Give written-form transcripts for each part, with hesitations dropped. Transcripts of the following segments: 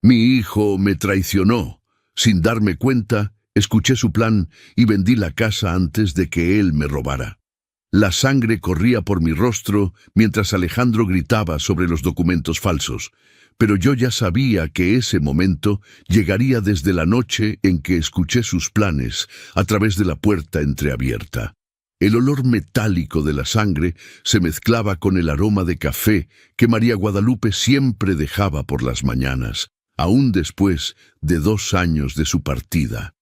Mi hijo me traicionó. Sin darme cuenta, escuché su plan y vendí la casa antes de que él me robara. La sangre corría por mi rostro mientras Alejandro gritaba sobre los documentos falsos, pero yo ya sabía que ese momento llegaría desde la noche en que escuché sus planes a través de la puerta entreabierta. El olor metálico de la sangre se mezclaba con el aroma de café que María Guadalupe siempre dejaba por las mañanas, aún después de 2 años de su partida.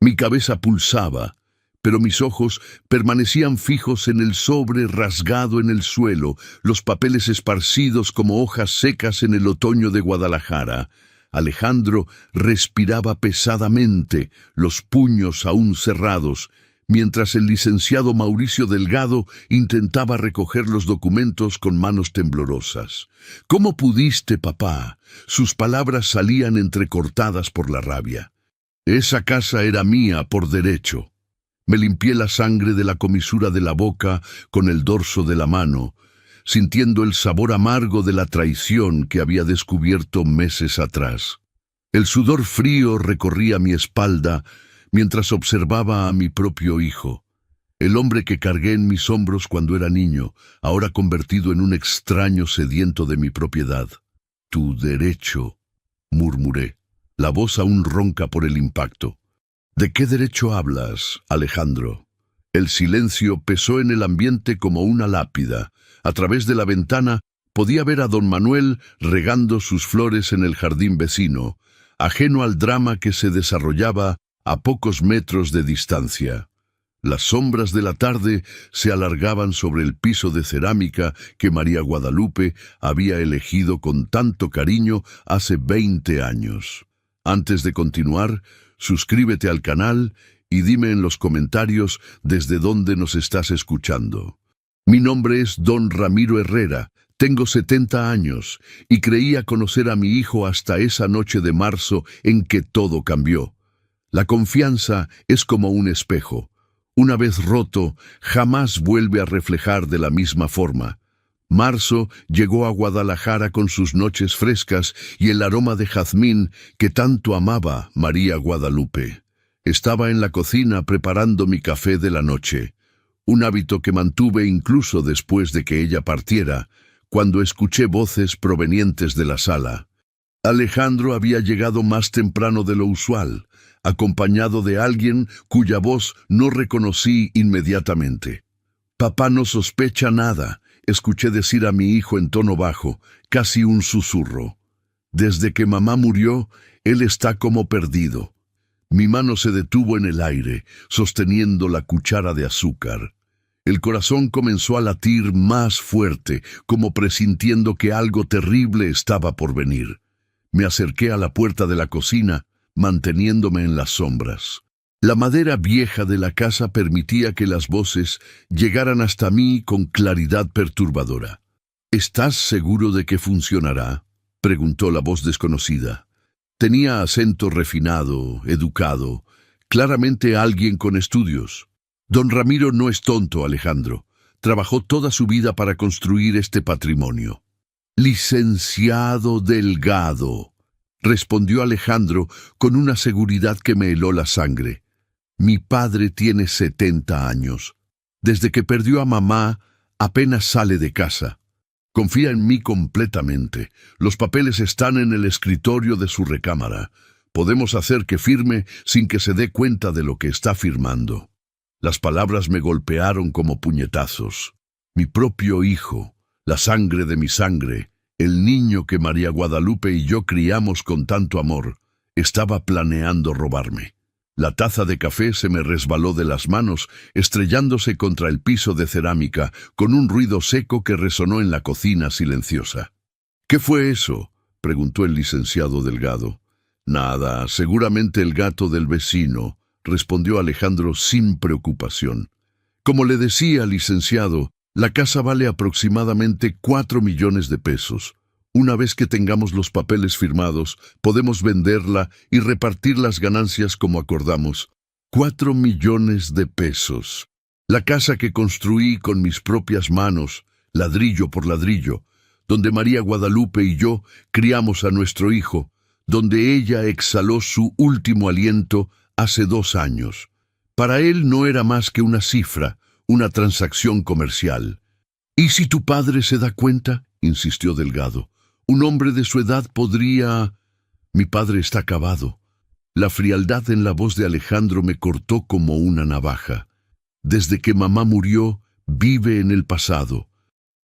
Mi cabeza pulsaba, pero mis ojos permanecían fijos en el sobre rasgado en el suelo, los papeles esparcidos como hojas secas en el otoño de Guadalajara. Alejandro respiraba pesadamente, los puños aún cerrados, mientras el licenciado Mauricio Delgado intentaba recoger los documentos con manos temblorosas. «¿Cómo pudiste, papá?». Sus palabras salían entrecortadas por la rabia. «Esa casa era mía por derecho». Me limpié la sangre de la comisura de la boca con el dorso de la mano, sintiendo el sabor amargo de la traición que había descubierto meses atrás. El sudor frío recorría mi espalda mientras observaba a mi propio hijo, el hombre que cargué en mis hombros cuando era niño, ahora convertido en un extraño sediento de mi propiedad. «Tu derecho», murmuré, la voz aún ronca por el impacto. «¿De qué derecho hablas, Alejandro?». El silencio pesó en el ambiente como una lápida. A través de la ventana podía ver a don Manuel regando sus flores en el jardín vecino, ajeno al drama que se desarrollaba a pocos metros de distancia. Las sombras de la tarde se alargaban sobre el piso de cerámica que María Guadalupe había elegido con tanto cariño hace 20 años. Antes de continuar, suscríbete al canal y dime en los comentarios desde dónde nos estás escuchando. Mi nombre es Don Ramiro Herrera, tengo 70 años y creía conocer a mi hijo hasta esa noche de marzo en que todo cambió. La confianza es como un espejo. Una vez roto, jamás vuelve a reflejar de la misma forma. Marzo llegó a Guadalajara con sus noches frescas y el aroma de jazmín que tanto amaba María Guadalupe. Estaba en la cocina preparando mi café de la noche, un hábito que mantuve incluso después de que ella partiera, cuando escuché voces provenientes de la sala. Alejandro había llegado más temprano de lo usual, acompañado de alguien cuya voz no reconocí inmediatamente. «Papá no sospecha nada», escuché decir a mi hijo en tono bajo, casi un susurro. «Desde que mamá murió, él está como perdido». Mi mano se detuvo en el aire, sosteniendo la cuchara de azúcar. El corazón comenzó a latir más fuerte, como presintiendo que algo terrible estaba por venir. Me acerqué a la puerta de la cocina, manteniéndome en las sombras. La madera vieja de la casa permitía que las voces llegaran hasta mí con claridad perturbadora. «¿Estás seguro de que funcionará?», preguntó la voz desconocida. Tenía acento refinado, educado, claramente alguien con estudios. «Don Ramiro no es tonto, Alejandro. Trabajó toda su vida para construir este patrimonio». «Licenciado Delgado», respondió Alejandro con una seguridad que me heló la sangre. «Mi padre tiene 70 años. Desde que perdió a mamá, apenas sale de casa. Confía en mí completamente. Los papeles están en el escritorio de su recámara. Podemos hacer que firme sin que se dé cuenta de lo que está firmando». Las palabras me golpearon como puñetazos. Mi propio hijo, la sangre de mi sangre, el niño que María Guadalupe y yo criamos con tanto amor, estaba planeando robarme. La taza de café se me resbaló de las manos, estrellándose contra el piso de cerámica, con un ruido seco que resonó en la cocina silenciosa. «¿Qué fue eso?», preguntó el licenciado Delgado. «Nada, seguramente el gato del vecino», respondió Alejandro sin preocupación. «Como le decía, licenciado, la casa vale aproximadamente 4 millones de pesos. Una vez que tengamos los papeles firmados, podemos venderla y repartir las ganancias como acordamos. 4 millones de pesos. La casa que construí con mis propias manos, ladrillo por ladrillo, donde María Guadalupe y yo criamos a nuestro hijo, donde ella exhaló su último aliento hace 2 años. Para él no era más que una cifra, una transacción comercial. «¿Y si tu padre se da cuenta?», insistió Delgado. «Un hombre de su edad podría...» «Mi padre está acabado». La frialdad en la voz de Alejandro me cortó como una navaja. Desde que mamá murió, vive en el pasado.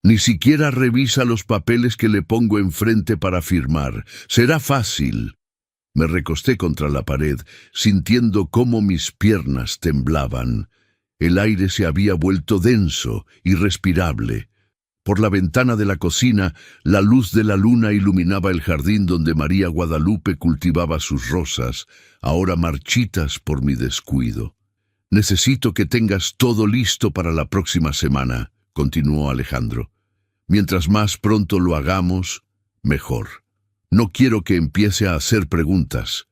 Ni siquiera revisa los papeles que le pongo enfrente para firmar. Será fácil. Me recosté contra la pared, sintiendo cómo mis piernas temblaban. El aire se había vuelto denso, irrespirable. Por la ventana de la cocina, la luz de la luna iluminaba el jardín donde María Guadalupe cultivaba sus rosas, ahora marchitas por mi descuido. «Necesito que tengas todo listo para la próxima semana», continuó Alejandro. «Mientras más pronto lo hagamos, mejor. No quiero que empiece a hacer preguntas».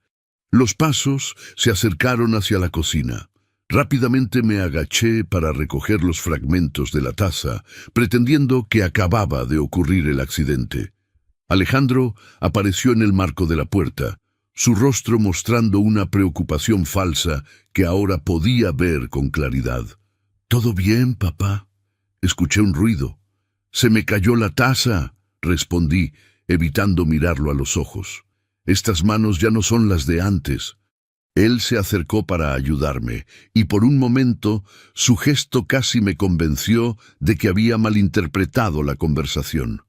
Los pasos se acercaron hacia la cocina. Rápidamente me agaché para recoger los fragmentos de la taza, pretendiendo que acababa de ocurrir el accidente. Alejandro apareció en el marco de la puerta, su rostro mostrando una preocupación falsa que ahora podía ver con claridad. «¿Todo bien, papá?» Escuché un ruido. «Se me cayó la taza», respondí, evitando mirarlo a los ojos. «Estas manos ya no son las de antes». Él se acercó para ayudarme, y por un momento su gesto casi me convenció de que había malinterpretado la conversación.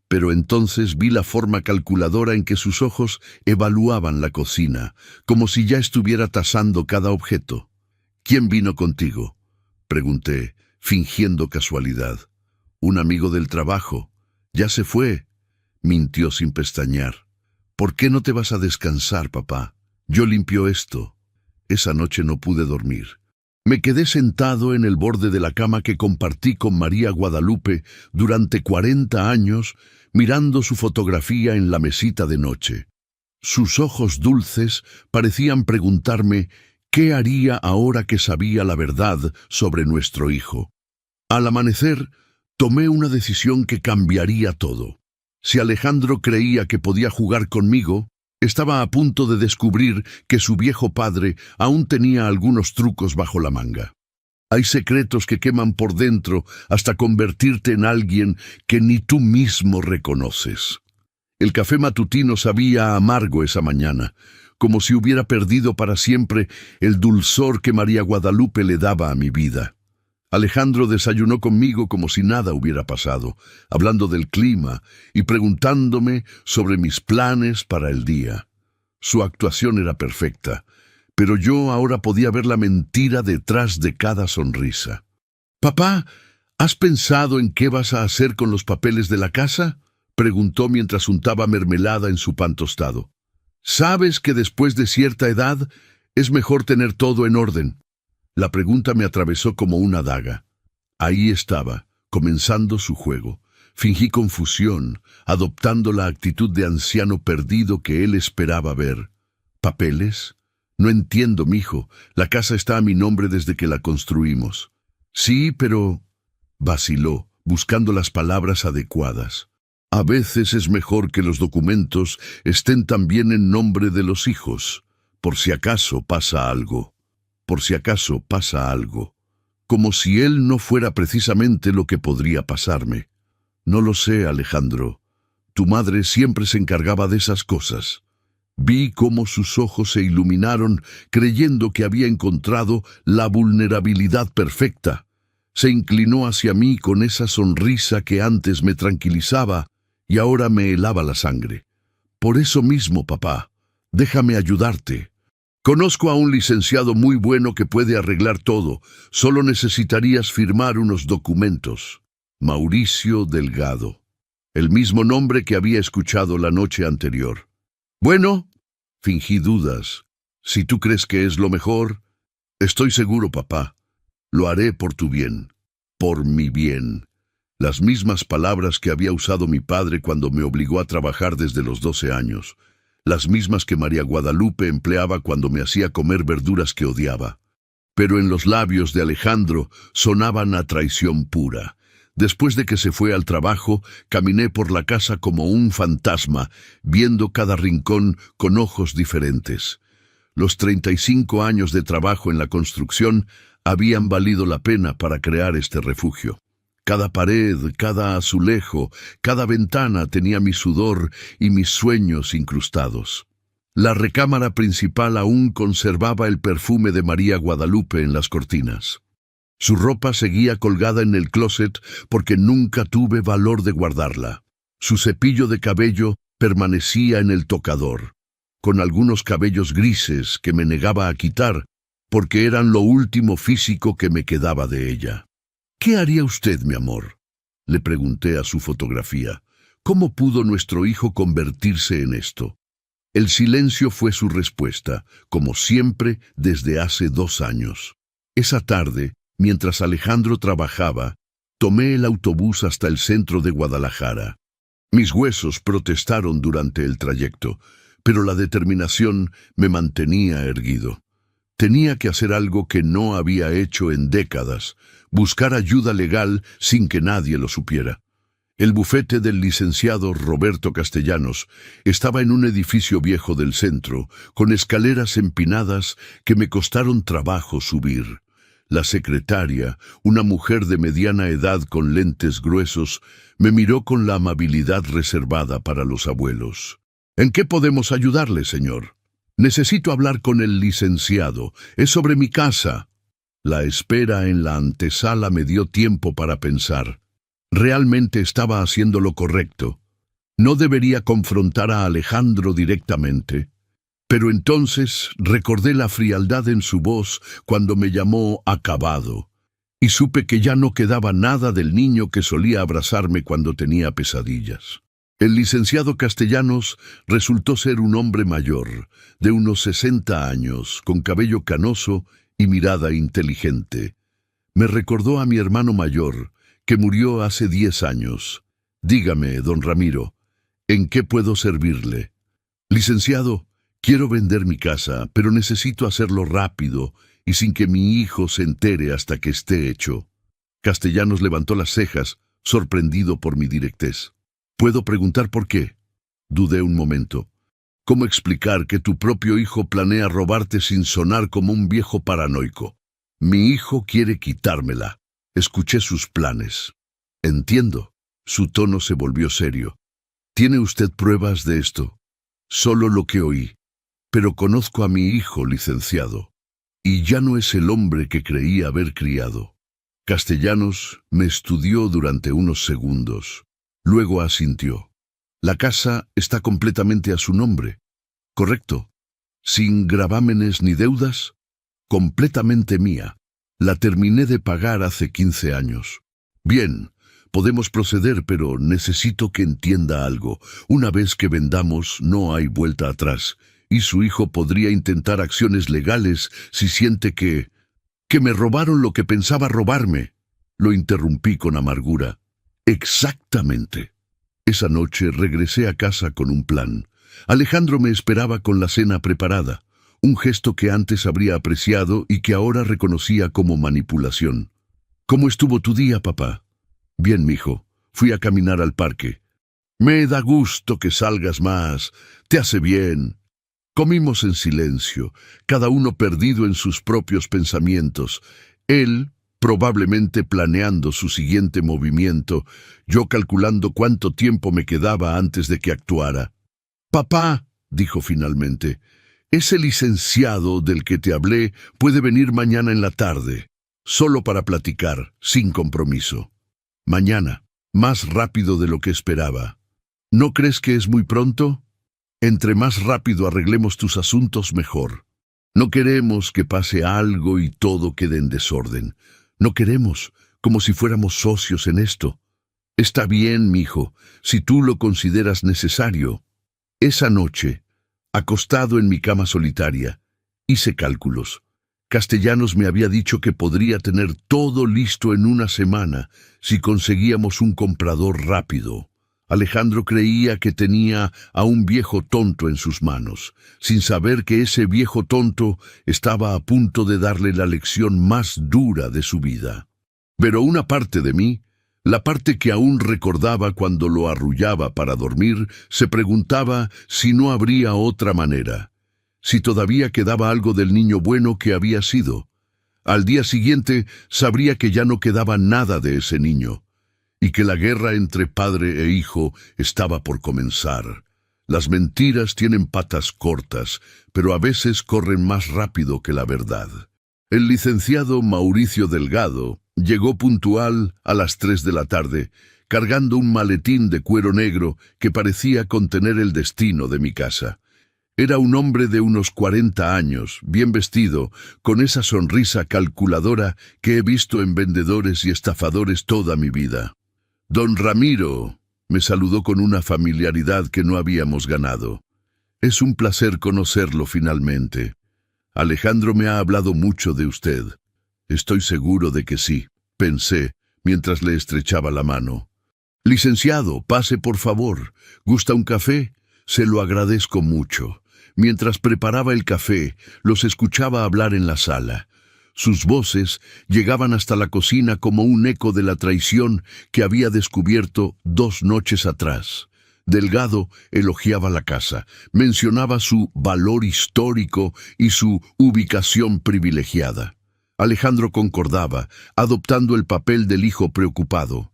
Pero entonces vi la forma calculadora en que sus ojos evaluaban la cocina, como si ya estuviera tasando cada objeto. «¿Quién vino contigo?», pregunté, fingiendo casualidad. «Un amigo del trabajo. Ya se fue», mintió sin pestañear. «¿Por qué no te vas a descansar, papá? Yo limpio esto». Esa noche no pude dormir. Me quedé sentado en el borde de la cama que compartí con María Guadalupe durante 40 años, mirando su fotografía en la mesita de noche. Sus ojos dulces parecían preguntarme qué haría ahora que sabía la verdad sobre nuestro hijo. Al amanecer, tomé una decisión que cambiaría todo. Si Alejandro creía que podía jugar conmigo, estaba a punto de descubrir que su viejo padre aún tenía algunos trucos bajo la manga. Hay secretos que queman por dentro hasta convertirte en alguien que ni tú mismo reconoces. El café matutino sabía amargo esa mañana, como si hubiera perdido para siempre el dulzor que María Guadalupe le daba a mi vida. Alejandro desayunó conmigo como si nada hubiera pasado, hablando del clima y preguntándome sobre mis planes para el día. Su actuación era perfecta, pero yo ahora podía ver la mentira detrás de cada sonrisa. «Papá, ¿has pensado en qué vas a hacer con los papeles de la casa?», preguntó mientras untaba mermelada en su pan tostado. «¿Sabes que después de cierta edad es mejor tener todo en orden?». La pregunta me atravesó como una daga. Ahí estaba, comenzando su juego. Fingí confusión, adoptando la actitud de anciano perdido que él esperaba ver. «¿Papeles? No entiendo, mijo. La casa está a mi nombre desde que la construimos». «Sí, pero...», vaciló, buscando las palabras adecuadas. «A veces es mejor que los documentos estén también en nombre de los hijos, por si acaso pasa algo». Por si acaso pasa algo. Como si él no fuera precisamente lo que podría pasarme. «No lo sé, Alejandro. Tu madre siempre se encargaba de esas cosas». Vi cómo sus ojos se iluminaron creyendo que había encontrado la vulnerabilidad perfecta. Se inclinó hacia mí con esa sonrisa que antes me tranquilizaba y ahora me helaba la sangre. «Por eso mismo, papá, déjame ayudarte. Conozco a un licenciado muy bueno que puede arreglar todo. Solo necesitarías firmar unos documentos». Mauricio Delgado. El mismo nombre que había escuchado la noche anterior. «Bueno», fingí dudas. «Si tú crees que es lo mejor...». «Estoy seguro, papá. Lo haré por tu bien. Por mi bien». Las mismas palabras que había usado mi padre cuando me obligó a trabajar desde los 12 años. Las mismas que María Guadalupe empleaba cuando me hacía comer verduras que odiaba. Pero en los labios de Alejandro sonaban a traición pura. Después de que se fue al trabajo, caminé por la casa como un fantasma, viendo cada rincón con ojos diferentes. Los 35 años de trabajo en la construcción habían valido la pena para crear este refugio. Cada pared, cada azulejo, cada ventana tenía mi sudor y mis sueños incrustados. La recámara principal aún conservaba el perfume de María Guadalupe en las cortinas. Su ropa seguía colgada en el closet porque nunca tuve valor de guardarla. Su cepillo de cabello permanecía en el tocador, con algunos cabellos grises que me negaba a quitar porque eran lo último físico que me quedaba de ella. «¿Qué haría usted, mi amor?», le pregunté a su fotografía. «¿Cómo pudo nuestro hijo convertirse en esto?». El silencio fue su respuesta, como siempre desde hace 2 años. Esa tarde, mientras Alejandro trabajaba, tomé el autobús hasta el centro de Guadalajara. Mis huesos protestaron durante el trayecto, pero la determinación me mantenía erguido. Tenía que hacer algo que no había hecho en décadas, buscar ayuda legal sin que nadie lo supiera. El bufete del licenciado Roberto Castellanos estaba en un edificio viejo del centro, con escaleras empinadas que me costaron trabajo subir. La secretaria, una mujer de mediana edad con lentes gruesos, me miró con la amabilidad reservada para los abuelos. «¿En qué podemos ayudarle, señor?». «Necesito hablar con el licenciado. Es sobre mi casa». La espera en la antesala me dio tiempo para pensar. Realmente estaba haciendo lo correcto. No debería confrontar a Alejandro directamente. Pero entonces recordé la frialdad en su voz cuando me llamó acabado, y supe que ya no quedaba nada del niño que solía abrazarme cuando tenía pesadillas. El licenciado Castellanos resultó ser un hombre mayor, de unos 60 años, con cabello canoso y mirada inteligente. Me recordó a mi hermano mayor, que murió hace 10 años. «Dígame, don Ramiro, ¿en qué puedo servirle?». «Licenciado, quiero vender mi casa, pero necesito hacerlo rápido y sin que mi hijo se entere hasta que esté hecho». Castellanos levantó las cejas, sorprendido por mi directez. «¿Puedo preguntar por qué?». Dudé un momento. «¿Cómo explicar que tu propio hijo planea robarte sin sonar como un viejo paranoico? Mi hijo quiere quitármela». Escuché sus planes. «Entiendo». Su tono se volvió serio. «¿Tiene usted pruebas de esto?». «Solo lo que oí. Pero conozco a mi hijo, licenciado, y ya no es el hombre que creí haber criado». Castellanos me estudió durante unos segundos. Luego asintió. «La casa está completamente a su nombre». «Correcto. ¿Sin gravámenes ni deudas?». «Completamente mía. La terminé de pagar hace 15 años». «Bien, podemos proceder, pero necesito que entienda algo. Una vez que vendamos, no hay vuelta atrás, y su hijo podría intentar acciones legales si siente que me robaron lo que pensaba robarme». Lo interrumpí con amargura. «Exactamente». Esa noche regresé a casa con un plan. Alejandro me esperaba con la cena preparada, un gesto que antes habría apreciado y que ahora reconocía como manipulación. «¿Cómo estuvo tu día, papá?». «Bien, mijo. Fui a caminar al parque». «Me da gusto que salgas más. Te hace bien». Comimos en silencio, cada uno perdido en sus propios pensamientos. Él probablemente planeando su siguiente movimiento, yo calculando cuánto tiempo me quedaba antes de que actuara. «Papá», dijo finalmente, «ese licenciado del que te hablé puede venir mañana en la tarde, solo para platicar, sin compromiso». «Mañana, más rápido de lo que esperaba». «¿No crees que es muy pronto?». «Entre más rápido arreglemos tus asuntos, mejor. No queremos que pase algo y todo quede en desorden. No queremos, como si fuéramos socios en esto». «Está bien, mijo, si tú lo consideras necesario». Esa noche, acostado en mi cama solitaria, hice cálculos. Castellanos me había dicho que podría tener todo listo en una semana si conseguíamos un comprador rápido. Alejandro creía que tenía a un viejo tonto en sus manos, sin saber que ese viejo tonto estaba a punto de darle la lección más dura de su vida. Pero una parte de mí La parte que aún recordaba cuando lo arrullaba para dormir se preguntaba si no habría otra manera, si todavía quedaba algo del niño bueno que había sido. Al día siguiente sabría que ya no quedaba nada de ese niño, y que la guerra entre padre e hijo estaba por comenzar. Las mentiras tienen patas cortas, pero a veces corren más rápido que la verdad. El licenciado Mauricio Delgado llegó puntual a las 3 de la tarde, cargando un maletín de cuero negro que parecía contener el destino de mi casa. Era un hombre de unos 40 años, bien vestido, con esa sonrisa calculadora que he visto en vendedores y estafadores toda mi vida. «Don Ramiro», me saludó con una familiaridad que no habíamos ganado. «Es un placer conocerlo finalmente. Alejandro me ha hablado mucho de usted». «Estoy seguro de que sí», pensé, mientras le estrechaba la mano. «Licenciado, pase por favor. ¿Gusta un café? Se lo agradezco mucho». Mientras preparaba el café, los escuchaba hablar en la sala. Sus voces llegaban hasta la cocina como un eco de la traición que había descubierto 2 noches atrás. Delgado elogiaba la casa, mencionaba su valor histórico y su ubicación privilegiada. Alejandro concordaba, adoptando el papel del hijo preocupado.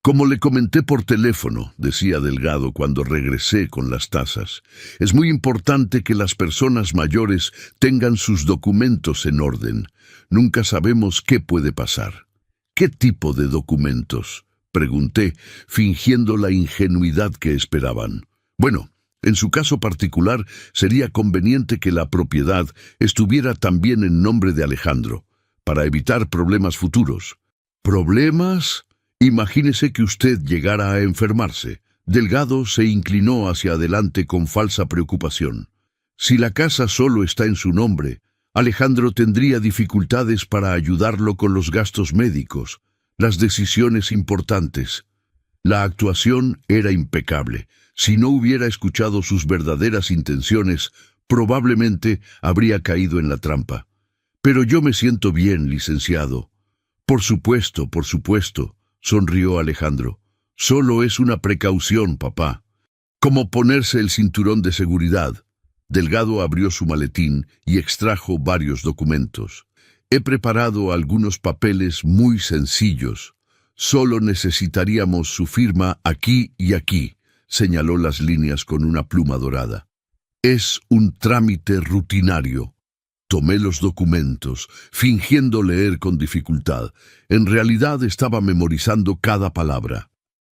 «Como le comenté por teléfono», decía Delgado cuando regresé con las tazas, «es muy importante que las personas mayores tengan sus documentos en orden. Nunca sabemos qué puede pasar». «¿Qué tipo de documentos?», pregunté, fingiendo la ingenuidad que esperaban. «Bueno, en su caso particular sería conveniente que la propiedad estuviera también en nombre de Alejandro, para evitar problemas futuros». «¿Problemas?» Imagínese que usted llegara a enfermarse. Delgado se inclinó hacia adelante con falsa preocupación. Si la casa solo está en su nombre, Alejandro tendría dificultades para ayudarlo con los gastos médicos, las decisiones importantes. La actuación era impecable. Si no hubiera escuchado sus verdaderas intenciones, probablemente habría caído en la trampa. «Pero yo me siento bien, licenciado». Por supuesto, sonrió Alejandro. «Solo es una precaución, papá. Como ponerse el cinturón de seguridad». Delgado abrió su maletín y extrajo varios documentos. «He preparado algunos papeles muy sencillos. Solo necesitaríamos su firma aquí y aquí», señaló las líneas con una pluma dorada. «Es un trámite rutinario». Tomé los documentos, fingiendo leer con dificultad. En realidad estaba memorizando cada palabra.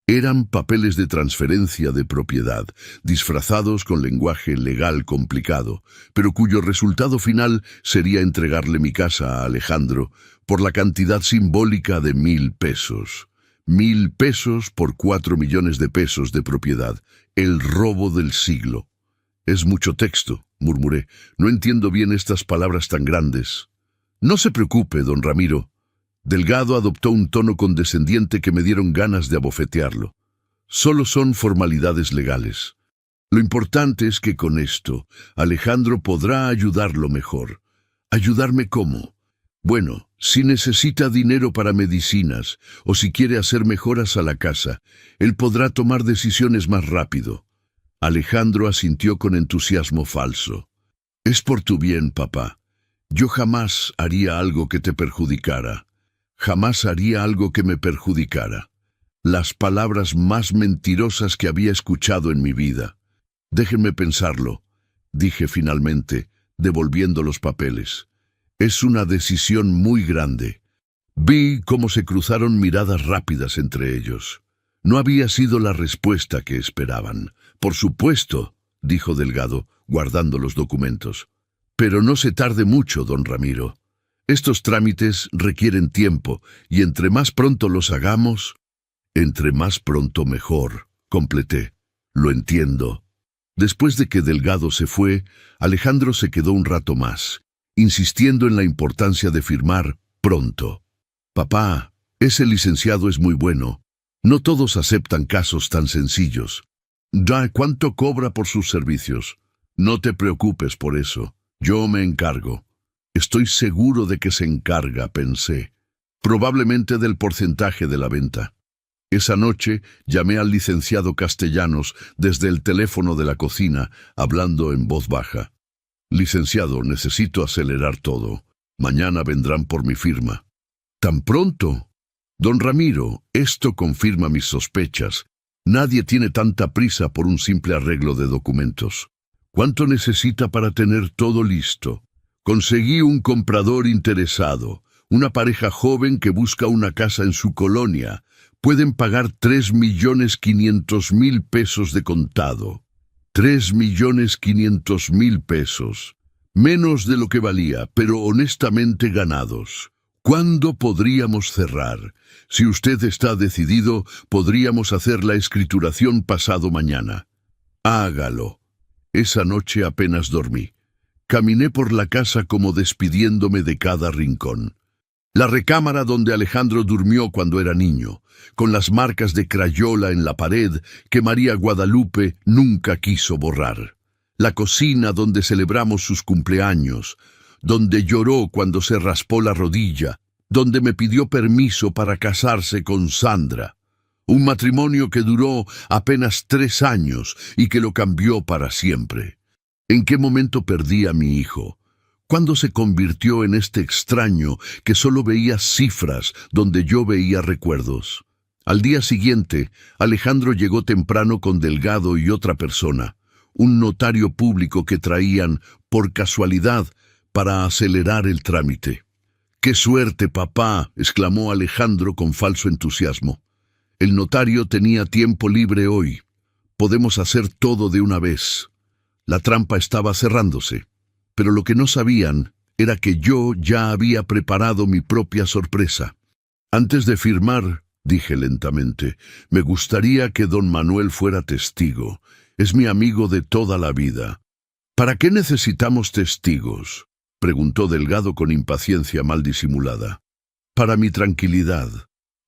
Eran papeles de transferencia de propiedad, disfrazados con lenguaje legal complicado, pero cuyo resultado final sería entregarle mi casa a Alejandro por la cantidad simbólica de 1,000 pesos. 1,000 pesos por 4 millones de pesos de propiedad. El robo del siglo. «Es mucho texto», murmuré. «No entiendo bien estas palabras tan grandes». «No se preocupe, don Ramiro». Delgado adoptó un tono condescendiente que me dieron ganas de abofetearlo. «Solo son formalidades legales. Lo importante es que con esto Alejandro podrá ayudarlo mejor». «¿Ayudarme cómo?» «Bueno, si necesita dinero para medicinas o si quiere hacer mejoras a la casa, él podrá tomar decisiones más rápido». Alejandro asintió con entusiasmo falso. «Es por tu bien, papá. Yo jamás haría algo que te perjudicara. Jamás haría algo que me perjudicara». Las palabras más mentirosas que había escuchado en mi vida. «Déjenme pensarlo», dije finalmente, devolviendo los papeles. «Es una decisión muy grande». Vi cómo se cruzaron miradas rápidas entre ellos. No había sido la respuesta que esperaban. «Por supuesto», dijo Delgado, guardando los documentos. «Pero no se tarde mucho, don Ramiro. Estos trámites requieren tiempo, y entre más pronto los hagamos...» «Entre más pronto mejor», completé. «Lo entiendo». Después de que Delgado se fue, Alejandro se quedó un rato más, insistiendo en la importancia de firmar pronto. «Papá, ese licenciado es muy bueno. No todos aceptan casos tan sencillos». «¿Cuánto cobra por sus servicios?» «No te preocupes por eso. Yo me encargo». «Estoy seguro de que se encarga», pensé. «Probablemente del porcentaje de la venta». Esa noche llamé al licenciado Castellanos desde el teléfono de la cocina, hablando en voz baja. Licenciado, necesito acelerar todo. Mañana vendrán por mi firma. ¿Tan pronto? Don Ramiro, esto confirma mis sospechas. Nadie tiene tanta prisa por un simple arreglo de documentos. ¿Cuánto necesita para tener todo listo? Conseguí un comprador interesado, una pareja joven que busca una casa en su colonia. Pueden pagar 3.500.000 pesos de contado. 3.500.000 pesos. Menos de lo que valía, pero honestamente ganados. ¿Cuándo podríamos cerrar? Si usted está decidido, podríamos hacer la escrituración pasado mañana. Hágalo. Esa noche apenas dormí. Caminé por la casa como despidiéndome de cada rincón. La recámara donde Alejandro durmió cuando era niño, con las marcas de crayola en la pared que María Guadalupe nunca quiso borrar. La cocina donde celebramos sus cumpleaños, donde lloró cuando se raspó la rodilla, donde me pidió permiso para casarse con Sandra. Un matrimonio que duró apenas 3 años y que lo cambió para siempre. ¿En qué momento perdí a mi hijo? ¿Cuándo se convirtió en este extraño que solo veía cifras donde yo veía recuerdos? Al día siguiente, Alejandro llegó temprano con Delgado y otra persona, un notario público que traían, por casualidad, para acelerar el trámite. ¡Qué suerte, papá!, exclamó Alejandro con falso entusiasmo. El notario tenía tiempo libre hoy. Podemos hacer todo de una vez. La trampa estaba cerrándose. Pero lo que no sabían era que yo ya había preparado mi propia sorpresa. Antes de firmar, dije lentamente, me gustaría que don Manuel fuera testigo. Es mi amigo de toda la vida. ¿Para qué necesitamos testigos?, preguntó Delgado con impaciencia mal disimulada. Para mi tranquilidad.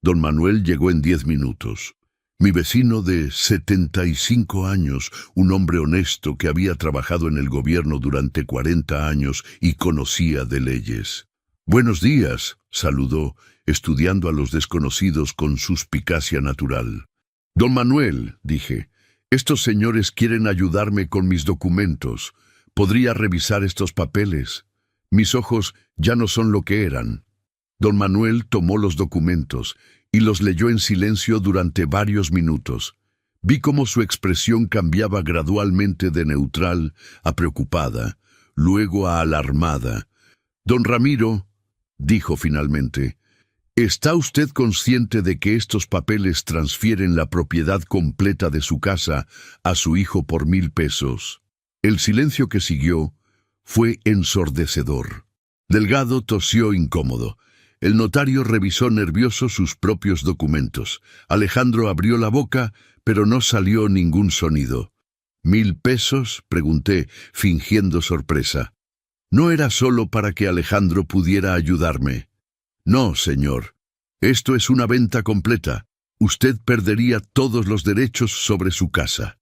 Don Manuel llegó en 10 minutos. Mi vecino de 75 años, un hombre honesto que había trabajado en el gobierno durante 40 años y conocía de leyes. «Buenos días», saludó, estudiando a los desconocidos con suspicacia natural. «Don Manuel», dije, «estos señores quieren ayudarme con mis documentos. ¿Podría revisar estos papeles? Mis ojos ya no son lo que eran». Don Manuel tomó los documentos y los leyó en silencio durante varios minutos. Vi cómo su expresión cambiaba gradualmente de neutral a preocupada, luego a alarmada. «Don Ramiro», dijo finalmente, «¿está usted consciente de que estos papeles transfieren la propiedad completa de su casa a su hijo por 1.000 pesos?» El silencio que siguió fue ensordecedor. Delgado tosió incómodo. El notario revisó nervioso sus propios documentos. Alejandro abrió la boca, pero no salió ningún sonido. «¿1.000 pesos?», pregunté, fingiendo sorpresa. No era solo para que Alejandro pudiera ayudarme. «No, señor. Esto es una venta completa. Usted perdería todos los derechos sobre su casa».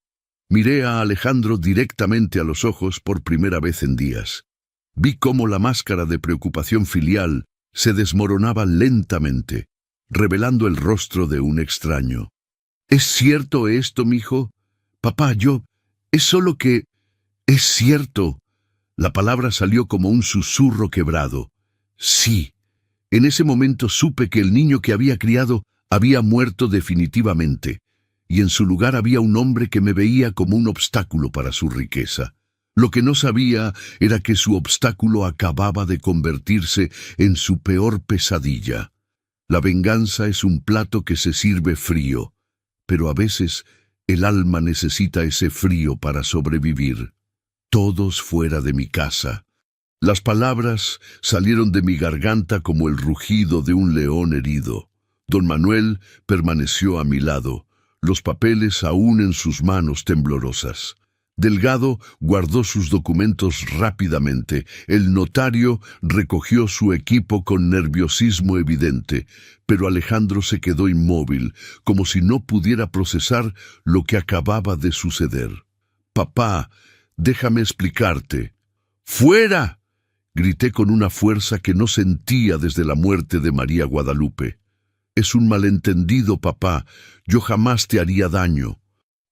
Miré a Alejandro directamente a los ojos por primera vez en días. Vi cómo la máscara de preocupación filial se desmoronaba lentamente, revelando el rostro de un extraño. «¿Es cierto esto, mijo? Papá, es solo que... es cierto». La palabra salió como un susurro quebrado. «Sí». En ese momento supe que el niño que había criado había muerto definitivamente, y en su lugar había un hombre que me veía como un obstáculo para su riqueza. Lo que no sabía era que su obstáculo acababa de convertirse en su peor pesadilla. La venganza es un plato que se sirve frío, pero a veces el alma necesita ese frío para sobrevivir. Todos fuera de mi casa. Las palabras salieron de mi garganta como el rugido de un león herido. Don Manuel permaneció a mi lado, los papeles aún en sus manos temblorosas. Delgado guardó sus documentos rápidamente. El notario recogió su equipo con nerviosismo evidente, pero Alejandro se quedó inmóvil, como si no pudiera procesar lo que acababa de suceder. «Papá, déjame explicarte». «¡Fuera!», grité con una fuerza que no sentía desde la muerte de María Guadalupe. Es un malentendido, papá. Yo jamás te haría daño.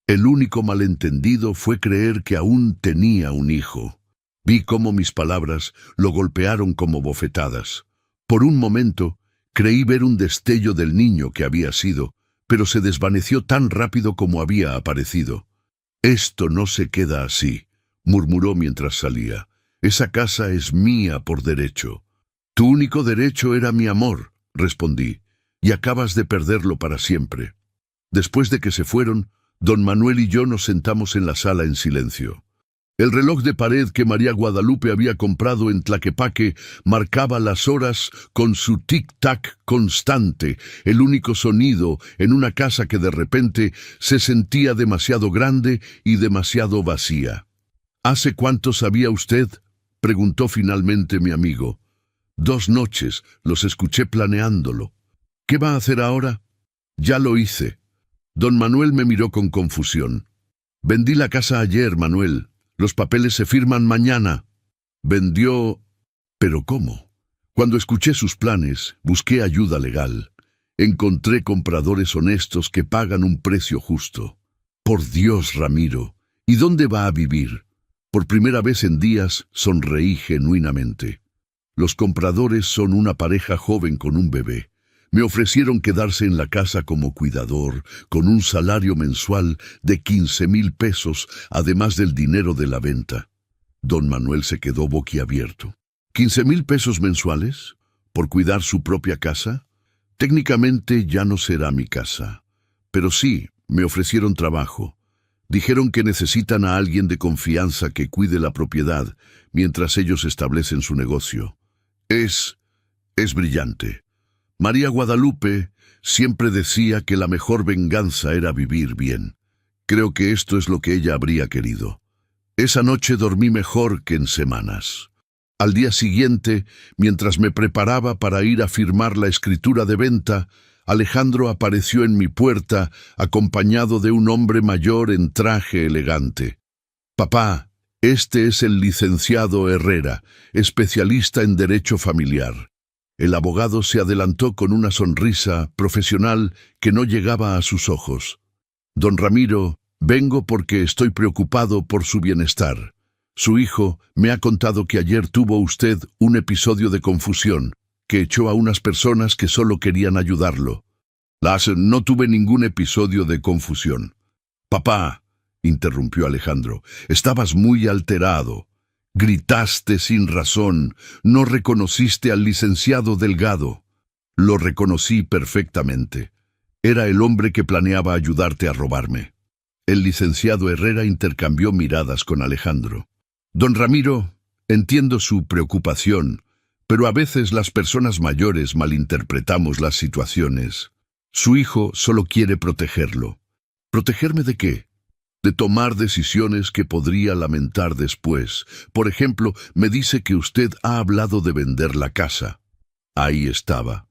El único malentendido fue creer que aún tenía un hijo. Vi cómo mis palabras lo golpearon como bofetadas. Por un momento, creí ver un destello del niño que había sido, pero se desvaneció tan rápido como había aparecido. «Esto no se queda así», murmuró mientras salía. «Esa casa es mía por derecho». «Tu único derecho era mi amor», respondí, «y acabas de perderlo para siempre». Después de que se fueron, don Manuel y yo nos sentamos en la sala en silencio. El reloj de pared que María Guadalupe había comprado en Tlaquepaque marcaba las horas con su tic-tac constante, el único sonido en una casa que de repente se sentía demasiado grande y demasiado vacía. «¿Hace cuánto sabía usted?», preguntó finalmente mi amigo. «2 noches, los escuché planeándolo». «¿Qué va a hacer ahora?». «Ya lo hice». Don Manuel me miró con confusión. «Vendí la casa ayer, Manuel. Los papeles se firman mañana». «Vendió...». «¿Pero cómo?». «Cuando escuché sus planes, busqué ayuda legal. Encontré compradores honestos que pagan un precio justo». «Por Dios, Ramiro, ¿y dónde va a vivir?». Por primera vez en días sonreí genuinamente. Los compradores son una pareja joven con un bebé. Me ofrecieron quedarse en la casa como cuidador, con un salario mensual de 15,000 pesos, además del dinero de la venta. Don Manuel se quedó boquiabierto. ¿15,000 pesos mensuales? ¿Por cuidar su propia casa? Técnicamente ya no será mi casa. Pero sí, me ofrecieron trabajo. Dijeron que necesitan a alguien de confianza que cuide la propiedad, mientras ellos establecen su negocio. Es brillante. María Guadalupe siempre decía que la mejor venganza era vivir bien. Creo que esto es lo que ella habría querido. Esa noche dormí mejor que en semanas. Al día siguiente, mientras me preparaba para ir a firmar la escritura de venta, Alejandro apareció en mi puerta acompañado de un hombre mayor en traje elegante. «Papá, este es el licenciado Herrera, especialista en derecho familiar». El abogado se adelantó con una sonrisa profesional que no llegaba a sus ojos. «Don Ramiro, vengo porque estoy preocupado por su bienestar. Su hijo me ha contado que ayer tuvo usted un episodio de confusión, que echó a unas personas que solo querían ayudarlo». «No tuve ningún episodio de confusión». «Papá», interrumpió Alejandro, «estabas muy alterado. Gritaste sin razón, no reconociste al licenciado Delgado». «Lo reconocí perfectamente. Era el hombre que planeaba ayudarte a robarme». El licenciado Herrera intercambió miradas con Alejandro. «Don Ramiro, entiendo su preocupación, pero a veces las personas mayores malinterpretamos las situaciones. Su hijo solo quiere protegerlo». «¿Protegerme de qué?». «De tomar decisiones que podría lamentar después. Por ejemplo, me dice que usted ha hablado de vender la casa». Ahí estaba.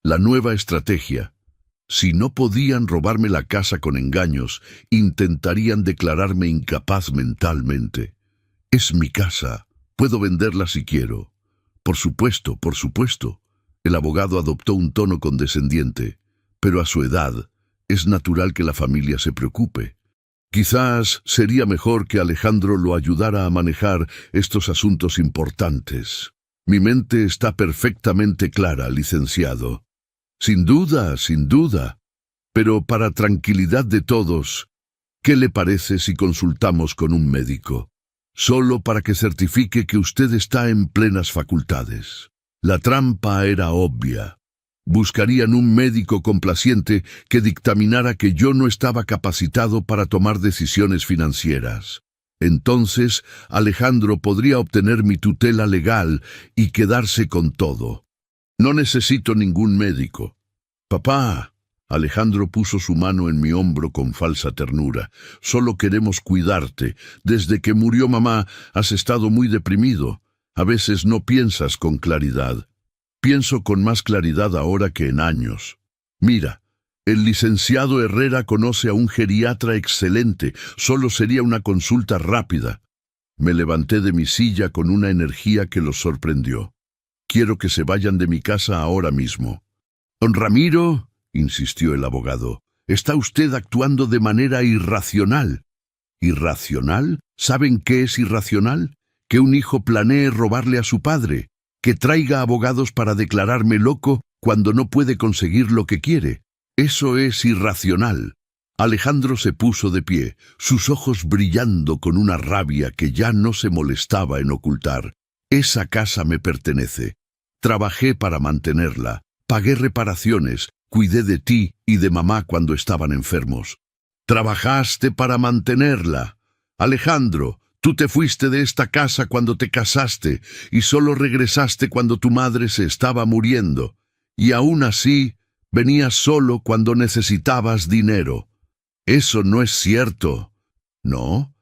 La nueva estrategia. Si no podían robarme la casa con engaños, intentarían declararme incapaz mentalmente. «Es mi casa. Puedo venderla si quiero». «Por supuesto, por supuesto». El abogado adoptó un tono condescendiente. «Pero a su edad, es natural que la familia se preocupe. Quizás sería mejor que Alejandro lo ayudara a manejar estos asuntos importantes. Mi mente está perfectamente clara, licenciado». «Sin duda, sin duda. Pero para tranquilidad de todos, ¿qué le parece si consultamos con un médico? Solo para que certifique que usted está en plenas facultades». La trampa era obvia. Buscarían un médico complaciente que dictaminara que yo no estaba capacitado para tomar decisiones financieras. Entonces, Alejandro podría obtener mi tutela legal y quedarse con todo. «No necesito ningún médico». «Papá», Alejandro puso su mano en mi hombro con falsa ternura, «solo queremos cuidarte. Desde que murió mamá has estado muy deprimido. A veces no piensas con claridad». «Pienso con más claridad ahora que en años. Mira, el licenciado Herrera conoce a un geriatra excelente. Solo sería una consulta rápida». Me levanté de mi silla con una energía que los sorprendió. «Quiero que se vayan de mi casa ahora mismo». «Don Ramiro», insistió el abogado. Está usted actuando de manera irracional. ¿Irracional? ¿Saben qué es irracional? Que un hijo planee robarle a su padre, que traiga abogados para declararme loco cuando no puede conseguir lo que quiere. Eso es irracional. Alejandro se puso de pie, sus ojos brillando con una rabia que ya no se molestaba en ocultar. Esa casa me pertenece. Trabajé para mantenerla, pagué reparaciones, cuidé de ti y de mamá cuando estaban enfermos. Trabajaste para mantenerla. Alejandro, tú te fuiste de esta casa cuando te casaste y solo regresaste cuando tu madre se estaba muriendo. Y aún así, venías solo cuando necesitabas dinero. Eso no es cierto. ¿No?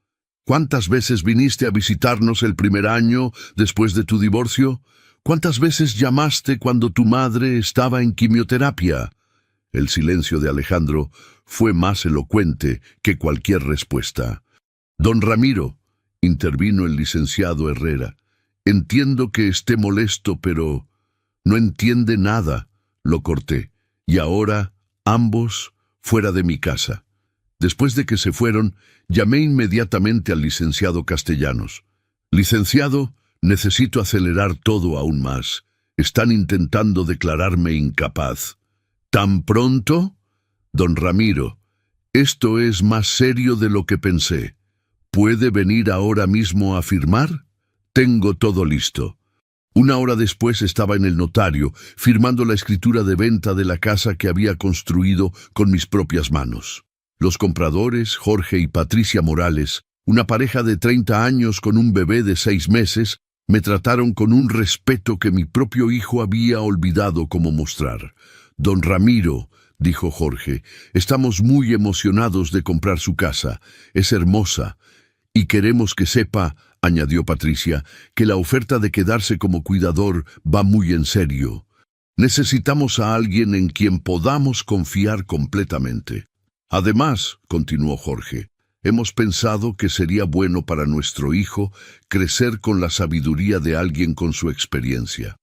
¿Cuántas veces viniste a visitarnos el primer año después de tu divorcio? ¿Cuántas veces llamaste cuando tu madre estaba en quimioterapia? El silencio de Alejandro fue más elocuente que cualquier respuesta. Don Ramiro, intervino el licenciado Herrera, entiendo que esté molesto, pero no entiende nada. Lo corté, y ahora, ambos, fuera de mi casa. Después de que se fueron, llamé inmediatamente al licenciado Castellanos. Licenciado, necesito acelerar todo aún más. Están intentando declararme incapaz. ¿Tan pronto? Don Ramiro, esto es más serio de lo que pensé. ¿Puede venir ahora mismo a firmar? Tengo todo listo. Una hora después estaba en el notario, firmando la escritura de venta de la casa que había construido con mis propias manos. Los compradores, Jorge y Patricia Morales, una pareja de 30 años con un bebé de 6 meses, me trataron con un respeto que mi propio hijo había olvidado cómo mostrar. Don Ramiro, dijo Jorge, estamos muy emocionados de comprar su casa. Es hermosa. Y queremos que sepa, añadió Patricia, que la oferta de quedarse como cuidador va muy en serio. Necesitamos a alguien en quien podamos confiar completamente. Además, continuó Jorge, hemos pensado que sería bueno para nuestro hijo crecer con la sabiduría de alguien con su experiencia.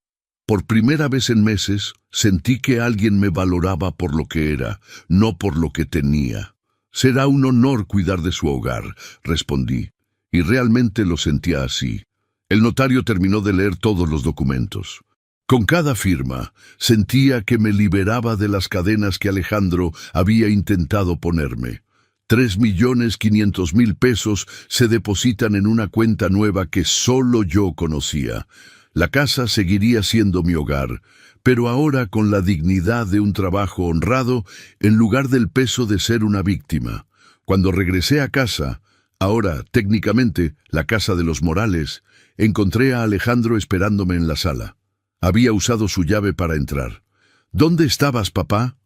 Por primera vez en meses, sentí que alguien me valoraba por lo que era, no por lo que tenía. Será un honor cuidar de su hogar, respondí, y realmente lo sentía así. El notario terminó de leer todos los documentos. Con cada firma, sentía que me liberaba de las cadenas que Alejandro había intentado ponerme. 3.500.000 pesos se depositan en una cuenta nueva que solo yo conocía. La casa seguiría siendo mi hogar, pero ahora con la dignidad de un trabajo honrado en lugar del peso de ser una víctima. Cuando regresé a casa, ahora técnicamente la casa de los Morales, encontré a Alejandro esperándome en la sala. Había usado su llave para entrar. ¿Dónde estabas, papá?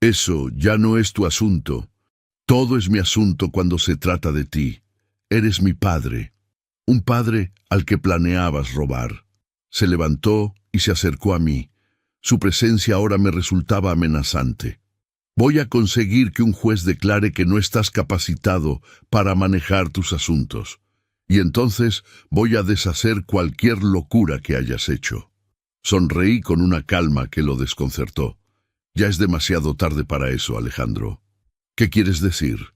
Eso ya no es tu asunto. Todo es mi asunto cuando se trata de ti. Eres mi padre. Un padre al que planeabas robar. Se levantó y se acercó a mí. Su presencia ahora me resultaba amenazante. Voy a conseguir que un juez declare que no estás capacitado para manejar tus asuntos. Y entonces voy a deshacer cualquier locura que hayas hecho. Sonreí con una calma que lo desconcertó. Ya es demasiado tarde para eso, Alejandro. ¿Qué quieres decir?